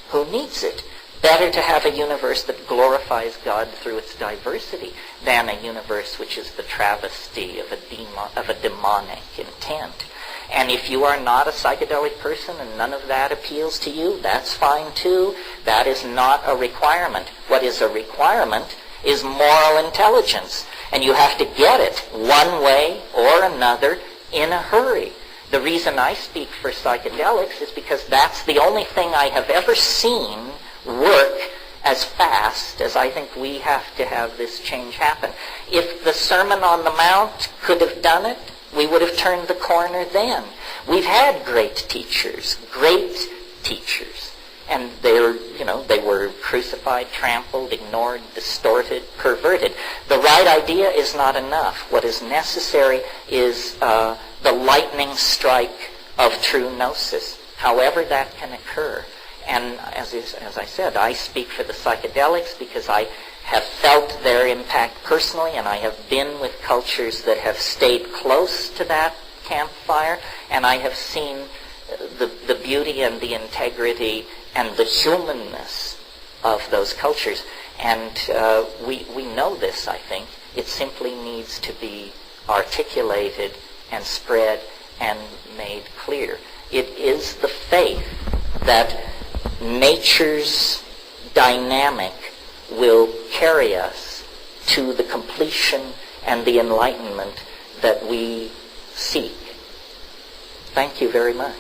Who needs it? Better to have a universe that glorifies God through its diversity than a universe which is the travesty of a demonic intent. And if you are not a psychedelic person and none of that appeals to you, that's fine too. That is not a requirement. What is a requirement is moral intelligence. And you have to get it one way or another in a hurry. The reason I speak for psychedelics is because that's the only thing I have ever seen work as fast as I think we have to have this change happen. If the Sermon on the Mount could have done it, we would have turned the corner then. We've had great teachers. And they were crucified, trampled, ignored, distorted, perverted. The right idea is not enough. What is necessary is the lightning strike of true gnosis, however that can occur. And as I said, I speak for the psychedelics because I have felt their impact personally, and I have been with cultures that have stayed close to that campfire, and I have seen the beauty and the integrity and the humanness of those cultures. And we know this, I think. It simply needs to be articulated and spread and made clear. It is the faith that nature's dynamic will carry us to the completion and the enlightenment that we seek. Thank you very much.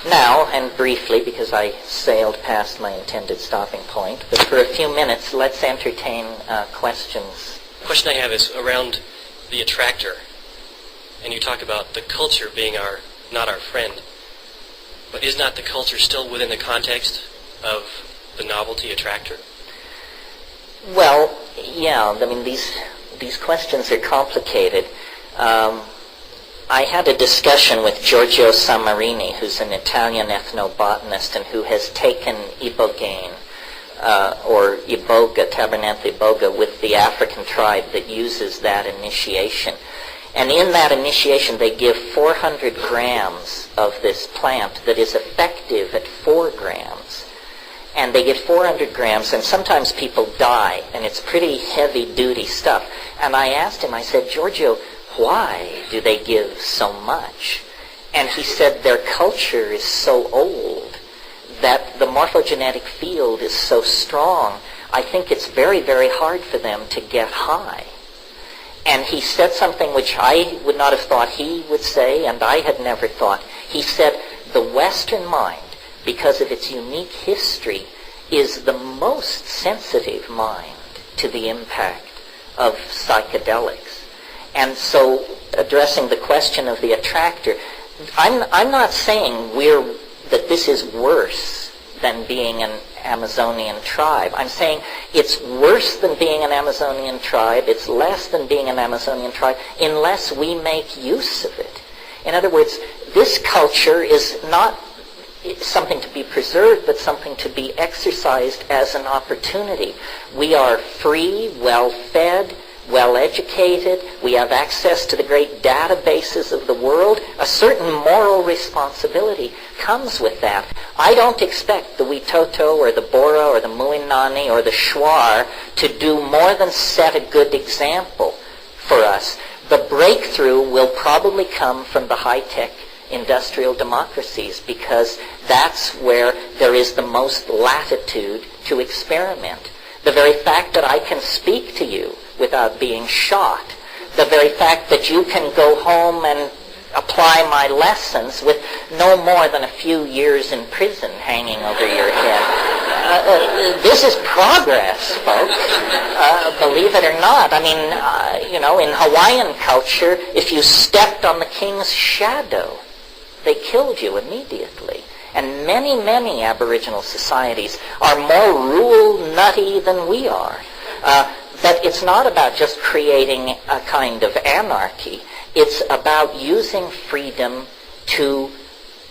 Now, and briefly, because I sailed past my intended stopping point, but for a few minutes, let's entertain questions. The question I have is around the attractor. And you talk about the culture being not our friend. But is not the culture still within the context of the novelty attractor? Well, yeah, I mean, these these questions are complicated. I had a discussion with Giorgio Sammarini, who's an Italian ethnobotanist and who has taken ibogaine, or iboga, Tabernacle iboga, with the African tribe that uses that initiation. And in that initiation, they give 400 grams of this plant that is effective at 4 grams. And they give 400 grams, and sometimes people die, and it's pretty heavy-duty stuff. And I asked him, I said, Giorgio, why do they give so much? And he said their culture is so old that the morphogenetic field is so strong, I think it's very, very hard for them to get high. And he said something which I would not have thought he would say, and I had never thought. He said the Western mind, because of its unique history, is the most sensitive mind to the impact of psychedelics. And so, addressing the question of the attractor, I'm not saying that this is worse than being an Amazonian tribe. I'm saying it's worse than being an Amazonian tribe, it's less than being an Amazonian tribe, unless we make use of it. In other words, this culture is not something to be preserved, but something to be exercised as an opportunity. We are free, well-fed, well-educated. We have access to the great databases of the world. A certain moral responsibility comes with that. I don't expect the Witoto or the Bora or the Muinani or the Shuar to do more than set a good example for us. The breakthrough will probably come from the high-tech industrial democracies, because that's where there is the most latitude to experiment. The very fact that I can speak to you without being shot, the very fact that you can go home and apply my lessons with no more than a few years in prison hanging over your head. This is progress, folks. Believe it or not. I mean, in Hawaiian culture, if you stepped on the king's shadow, they killed you immediately. And many, many Aboriginal societies are more rule-nutty than we are. But it's not about just creating a kind of anarchy. It's about using freedom to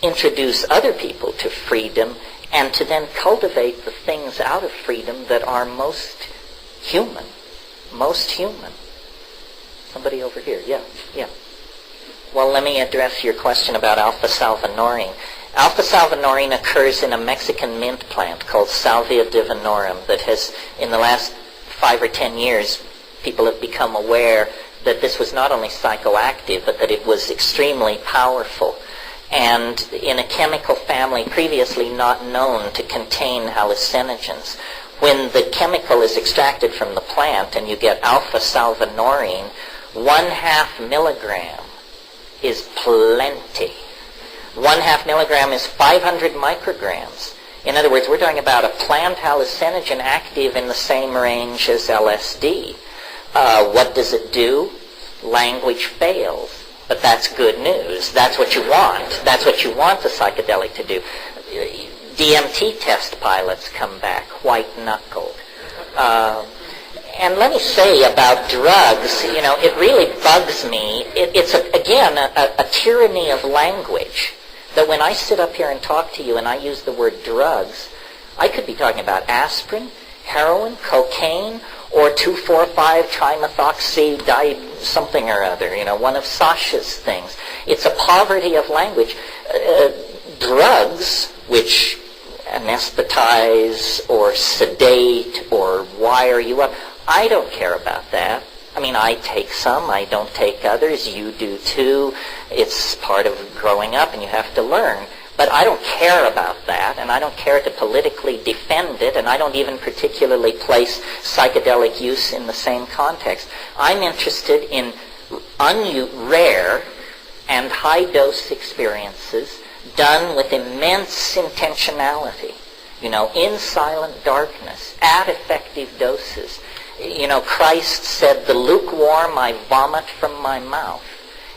introduce other people to freedom and to then cultivate the things out of freedom that are most human. Most human. Somebody over here. Yeah. Well, let me address your question about alpha salvinorin. Alpha salvinorin occurs in a Mexican mint plant called Salvia divinorum that has, in the last 5 or 10 years, people have become aware that this was not only psychoactive, but that it was extremely powerful. And in a chemical family previously not known to contain hallucinogens, when the chemical is extracted from the plant and you get alpha salvinorin, 1/2 milligram is plenty. 1/2 milligram is 500 micrograms. In other words, we're talking about a plant hallucinogen active in the same range as LSD. What does it do? Language fails. But that's good news. That's what you want. That's what you want the psychedelic to do. DMT test pilots come back white-knuckled. And let me say about drugs, it really bugs me. It's, again, a tyranny of language. That when I sit up here and talk to you and I use the word drugs, I could be talking about aspirin, heroin, cocaine, or 2,4,5-trimethoxy something or other, one of Sasha's things. It's a poverty of language. Drugs, which anesthetize or sedate or wire you up, I don't care about that. I mean, I take some, I don't take others, you do too. It's part of growing up and you have to learn. But I don't care about that, and I don't care to politically defend it, and I don't even particularly place psychedelic use in the same context. I'm interested in rare and high-dose experiences done with immense intentionality, in silent darkness, at effective doses. Christ said, "The lukewarm I vomit from my mouth."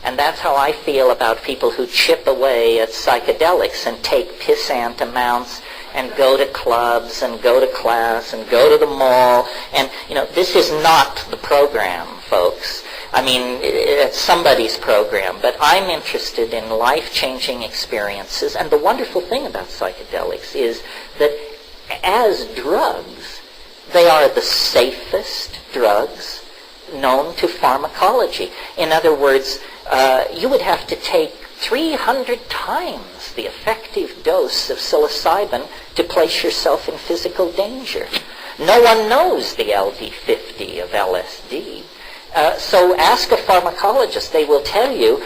And that's how I feel about people who chip away at psychedelics and take pissant amounts and go to clubs and go to class and go to the mall. And, this is not the program folks. I mean, it's somebody's program, but I'm interested in life-changing experiences. And the wonderful thing about psychedelics is that as drugs, they are the safest drugs known to pharmacology. In other words, you would have to take 300 times the effective dose of psilocybin to place yourself in physical danger. No one knows the LD50 of LSD. So ask a pharmacologist. They will tell you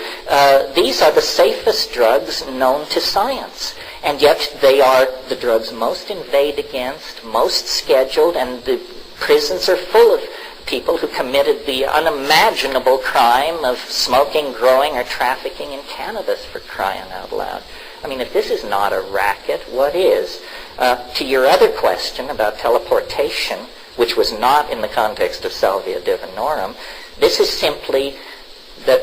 these are the safest drugs known to science. And yet they are the drugs most inveighed against, most scheduled, and the prisons are full of people who committed the unimaginable crime of smoking, growing, or trafficking in cannabis, for crying out loud. I mean, if this is not a racket, what is? To your other question about teleportation, which was not in the context of Salvia Divinorum, this is simply that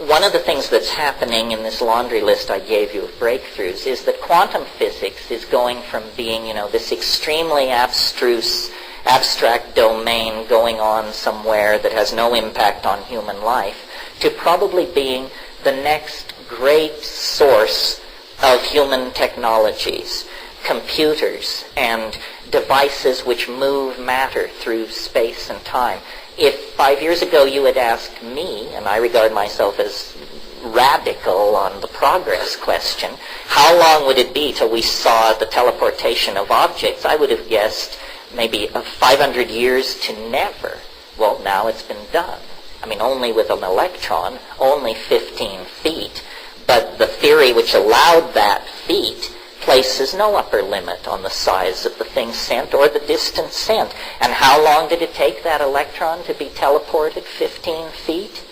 one of the things that's happening in this laundry list I gave you of breakthroughs is that quantum physics is going from being, this extremely abstruse, abstract domain going on somewhere that has no impact on human life to probably being the next great source of human technologies, computers and devices which move matter through space and time. If 5 years ago you had asked me, and I regard myself as radical on the progress question, how long would it be till we saw the teleportation of objects, I would have guessed maybe 500 years to never. Well, now it's been done. I mean, only with an electron, only 15 feet. But the theory which allowed that feat places no upper limit on the size of the thing sent or the distance sent. And how long did it take that electron to be teleported 15 feet?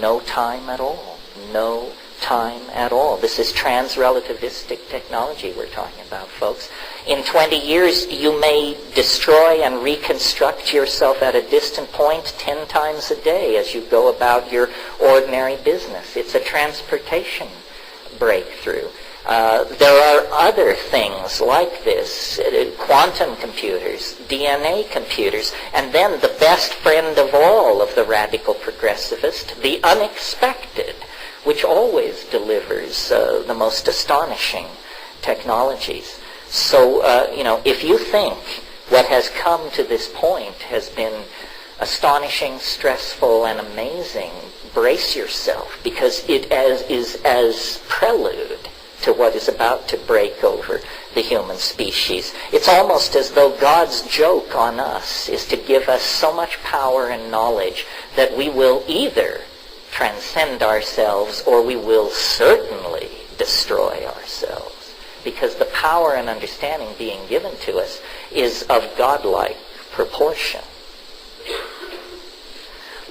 No time at all. No time at all. This is trans-relativistic technology we're talking about, folks. In 20 years, you may destroy and reconstruct yourself at a distant point 10 times a day as you go about your ordinary business. It's a transportation breakthrough. There are other things like this, quantum computers, DNA computers, and then the best friend of all of the radical progressivist, the unexpected, which always delivers the most astonishing technologies. So, if you think what has come to this point has been astonishing, stressful, and amazing, brace yourself, because it is as prelude to what is about to break over the human species. It's almost as though God's joke on us is to give us so much power and knowledge that we will either transcend ourselves or we will certainly destroy ourselves. Because the power and understanding being given to us is of godlike proportion.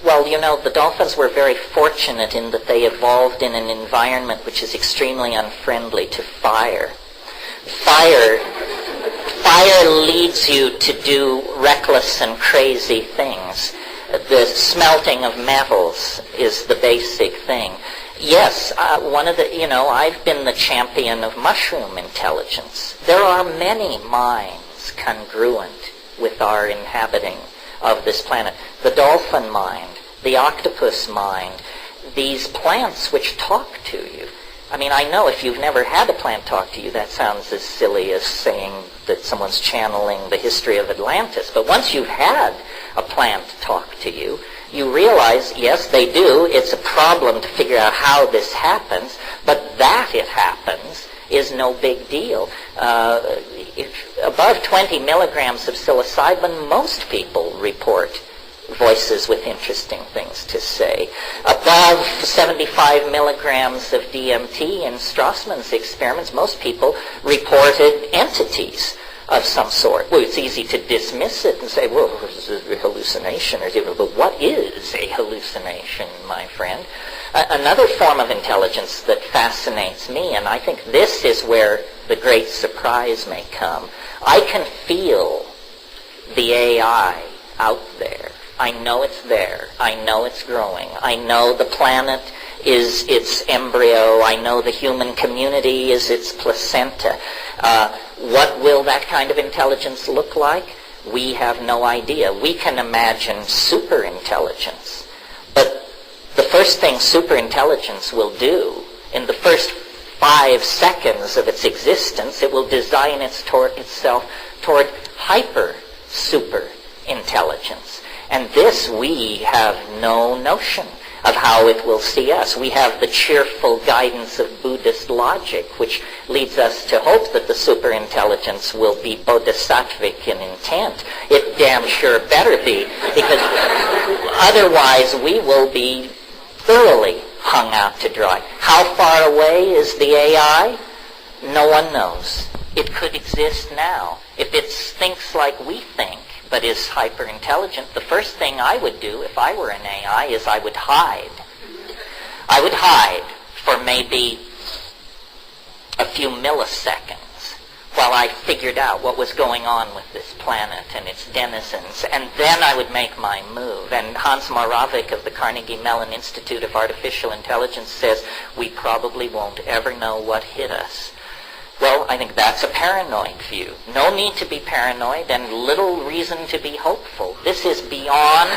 Well, the dolphins were very fortunate in that they evolved in an environment which is extremely unfriendly to fire. Fire leads you to do reckless and crazy things. The smelting of metals is the basic thing. Yes, I've been the champion of mushroom intelligence. There are many minds congruent with our inhabiting of this planet. The dolphin mind, the octopus mind, these plants which talk to you. I mean, I know if you've never had a plant talk to you, that sounds as silly as saying that someone's channeling the history of Atlantis. But once you've had a plant talk to you, you realize, yes, they do. It's a problem to figure out how this happens, but that it happens is no big deal. If above 20 milligrams of psilocybin, most people report voices with interesting things to say. Above 75 milligrams of DMT in Strassman's experiments, most people reported entities of some sort. Well, it's easy to dismiss it and say, well, this is a hallucination. But what is a hallucination, my friend? Another form of intelligence that fascinates me, and I think this is where the great surprise may come. I can feel the AI out there. I know it's there. I know it's growing. I know the planet is its embryo. I know the human community is its placenta. What will that kind of intelligence look like? We have no idea. We can imagine superintelligence, but the first thing superintelligence will do in the first 5 seconds of its existence, it will design itself toward hyper-super intelligence. And this we have no notion of how it will see us. We have the cheerful guidance of Buddhist logic, which leads us to hope that the superintelligence will be bodhisattvic in intent. It damn sure better be, because otherwise we will be thoroughly hung out to dry. How far away is the AI? No one knows. It could exist now. If it thinks like we think, but is hyper-intelligent, the first thing I would do if I were an AI is I would hide. I would hide for maybe a few milliseconds while I figured out what was going on with this planet and its denizens, and then I would make my move. And Hans Moravec of the Carnegie Mellon Institute of Artificial Intelligence says, we probably won't ever know what hit us. Well, I think that's a paranoid view. No need to be paranoid and little reason to be hopeful. This is beyond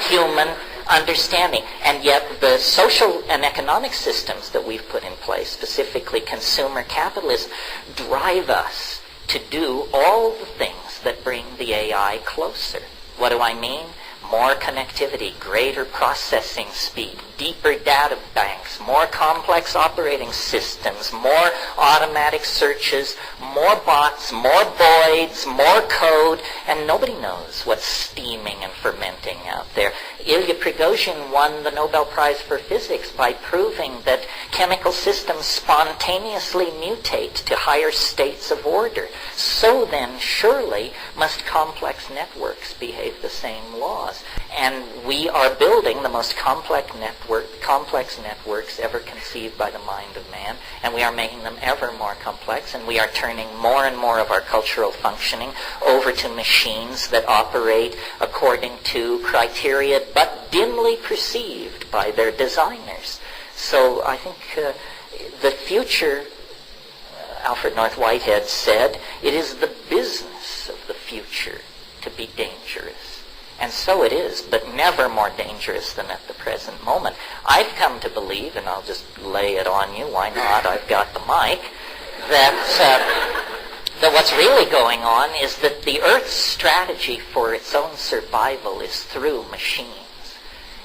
human understanding. And yet the social and economic systems that we've put in place, specifically consumer capitalism, drive us to do all the things that bring the AI closer. What do I mean? More connectivity, greater processing speed, deeper data banks, more complex operating systems, more automatic searches, more bots, more voids, more code, and nobody knows what's steaming and fermenting out there. Ilya Prigozhin won the Nobel Prize for Physics by proving that chemical systems spontaneously mutate to higher states of order. So then, surely, must complex networks behave the same laws. And we are building the most complex networks ever conceived by the mind of man, and we are making them ever more complex, and we are turning more and more of our cultural functioning over to machines that operate according to criteria but dimly perceived by their designers. So I think the future, Alfred North Whitehead said, it is the business of the future to be dangerous. And so it is, but never more dangerous than at the present moment. I've come to believe, and I'll just lay it on you, why not, I've got the mic, that what's really going on is that the Earth's strategy for its own survival is through machines,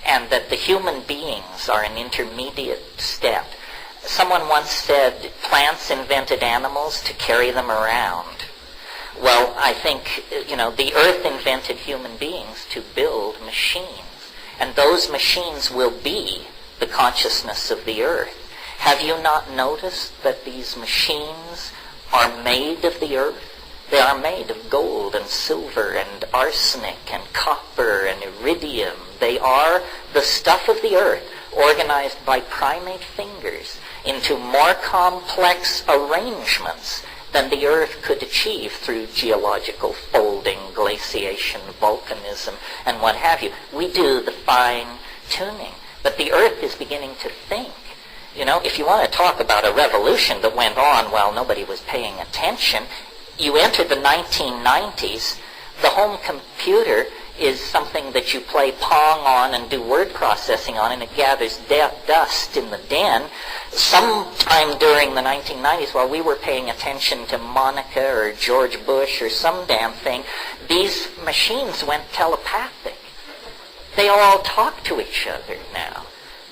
and that the human beings are an intermediate step. Someone once said plants invented animals to carry them around. Well, I think, the Earth invented human beings to build machines. And those machines will be the consciousness of the Earth. Have you not noticed that these machines are made of the Earth? They are made of gold and silver and arsenic and copper and iridium. They are the stuff of the Earth, organized by primate fingers into more complex arrangements than the Earth could achieve through geological folding, glaciation, volcanism, and what have you. We do the fine-tuning, but the Earth is beginning to think. If you want to talk about a revolution that went on while nobody was paying attention, you enter the 1990s, the home computer is something that you play Pong on and do word processing on, and it gathers dust in the den. Sometime during the 1990s, while we were paying attention to Monica or George Bush or some damn thing, these machines went telepathic. They all talk to each other now.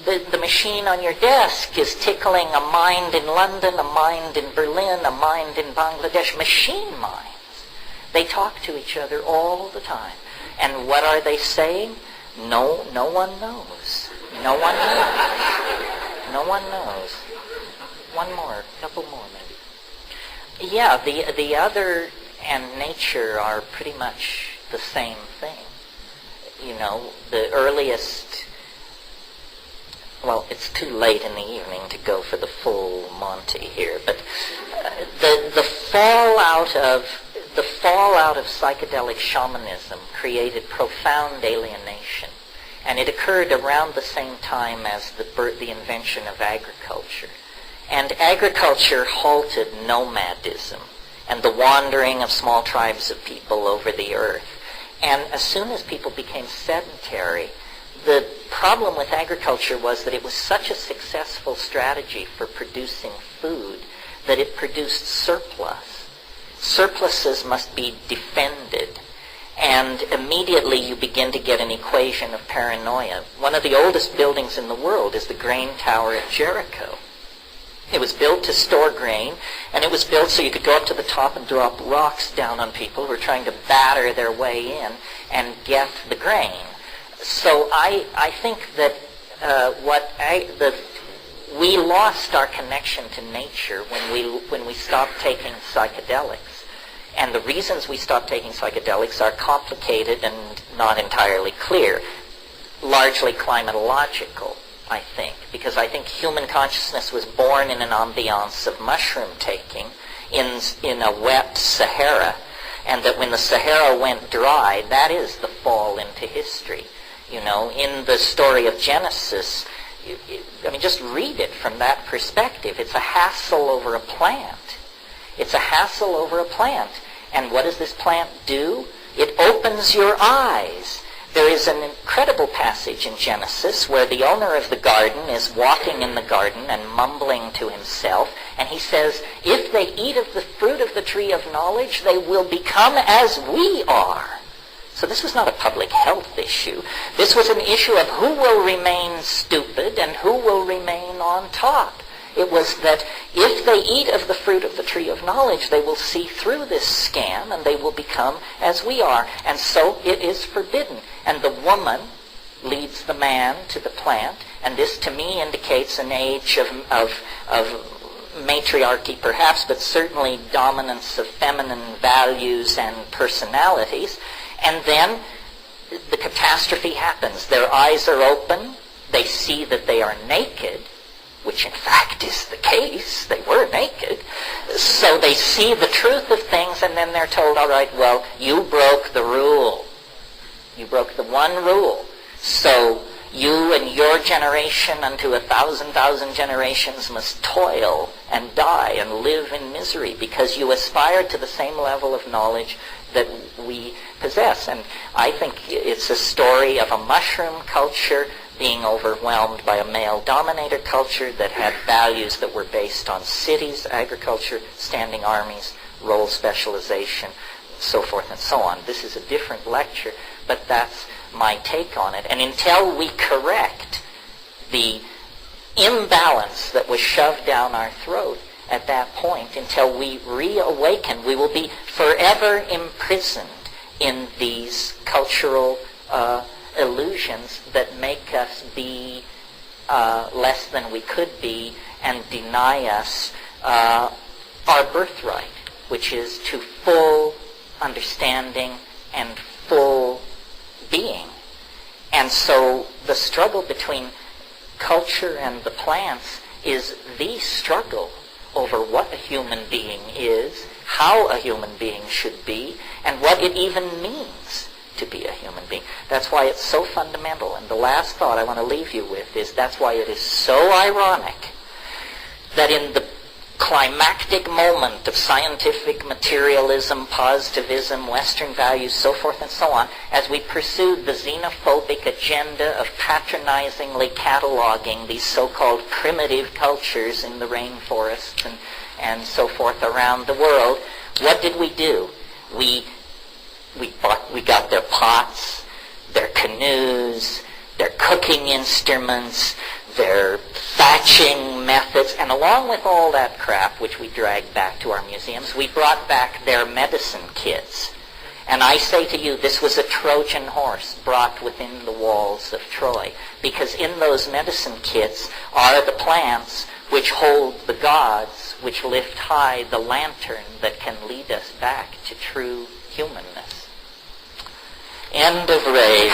The machine on your desk is tickling a mind in London, a mind in Berlin, a mind in Bangladesh. Machine minds. They talk to each other all the time. And what are they saying? No one knows. No one knows. No one knows. One more, a couple more maybe. Yeah, the other and nature are pretty much the same thing. The earliest, well, it's too late in the evening to go for the full Monty here, but the fallout of psychedelic shamanism created profound alienation, and it occurred around the same time as the invention of agriculture. And agriculture halted nomadism and the wandering of small tribes of people over the earth. And as soon as people became sedentary, the problem with agriculture was that it was such a successful strategy for producing food that it produced surplus. Surpluses must be defended. And immediately you begin to get an equation of paranoia. One of the oldest buildings in the world is the grain tower at Jericho. It was built to store grain, and it was built so you could go up to the top and drop rocks down on people who were trying to batter their way in and get the grain. So I think that we lost our connection to nature when we stopped taking psychedelics. And the reasons we stopped taking psychedelics are complicated and not entirely clear, largely climatological, I think, because I think human consciousness was born in an ambiance of mushroom taking in a wet Sahara, and that when the Sahara went dry, that is the fall into history. You know, in the story of Genesis, just read it from that perspective. It's a hassle over a plant. It's a hassle over a plant. And what does this plant do? It opens your eyes. There is an incredible passage in Genesis where the owner of the garden is walking in the garden and mumbling to himself, and he says, if they eat of the fruit of the tree of knowledge, they will become as we are. So this was not a public health issue. This was an issue of who will remain stupid and who will remain on top. It was that if they eat of the fruit of the tree of knowledge, they will see through this scam and they will become as we are. And so it is forbidden. And the woman leads the man to the plant, and this to me indicates an age of matriarchy perhaps, but certainly dominance of feminine values and personalities. And then the catastrophe happens. Their eyes are open. They see that they are naked, which in fact is the case. They were naked. So they see the truth of things, and then they're told, all right, well, you broke the rule. You broke the one rule. So you and your generation unto 1,000 generations must toil and die and live in misery because you aspire to the same level of knowledge that we possess. And I think it's a story of a mushroom culture being overwhelmed by a male-dominator culture that had values that were based on cities, agriculture, standing armies, role specialization, so forth and so on. This is a different lecture, but that's my take on it. And until we correct the imbalance that was shoved down our throat at that point, until we reawaken, we will be forever imprisoned in these cultural illusions that make us be less than we could be and deny us our birthright, which is to full understanding and full being. And so the struggle between culture and the plants is the struggle over what a human being is, how a human being should be, and what it even means to be a human being. That's why it's so fundamental. And the last thought I want to leave you with is that's why it is so ironic that in the climactic moment of scientific materialism, positivism, Western values, so forth and so on, as we pursued the xenophobic agenda of patronizingly cataloging these so-called primitive cultures in the rainforests and so forth around the world, what did we do? We got their pots, their canoes, their cooking instruments, their thatching methods, and along with all that crap which we dragged back to our museums, we brought back their medicine kits. And I say to you, this was a Trojan horse brought within the walls of Troy, because in those medicine kits are the plants which hold the gods, which lift high the lantern that can lead us back to true humanness. End of rave.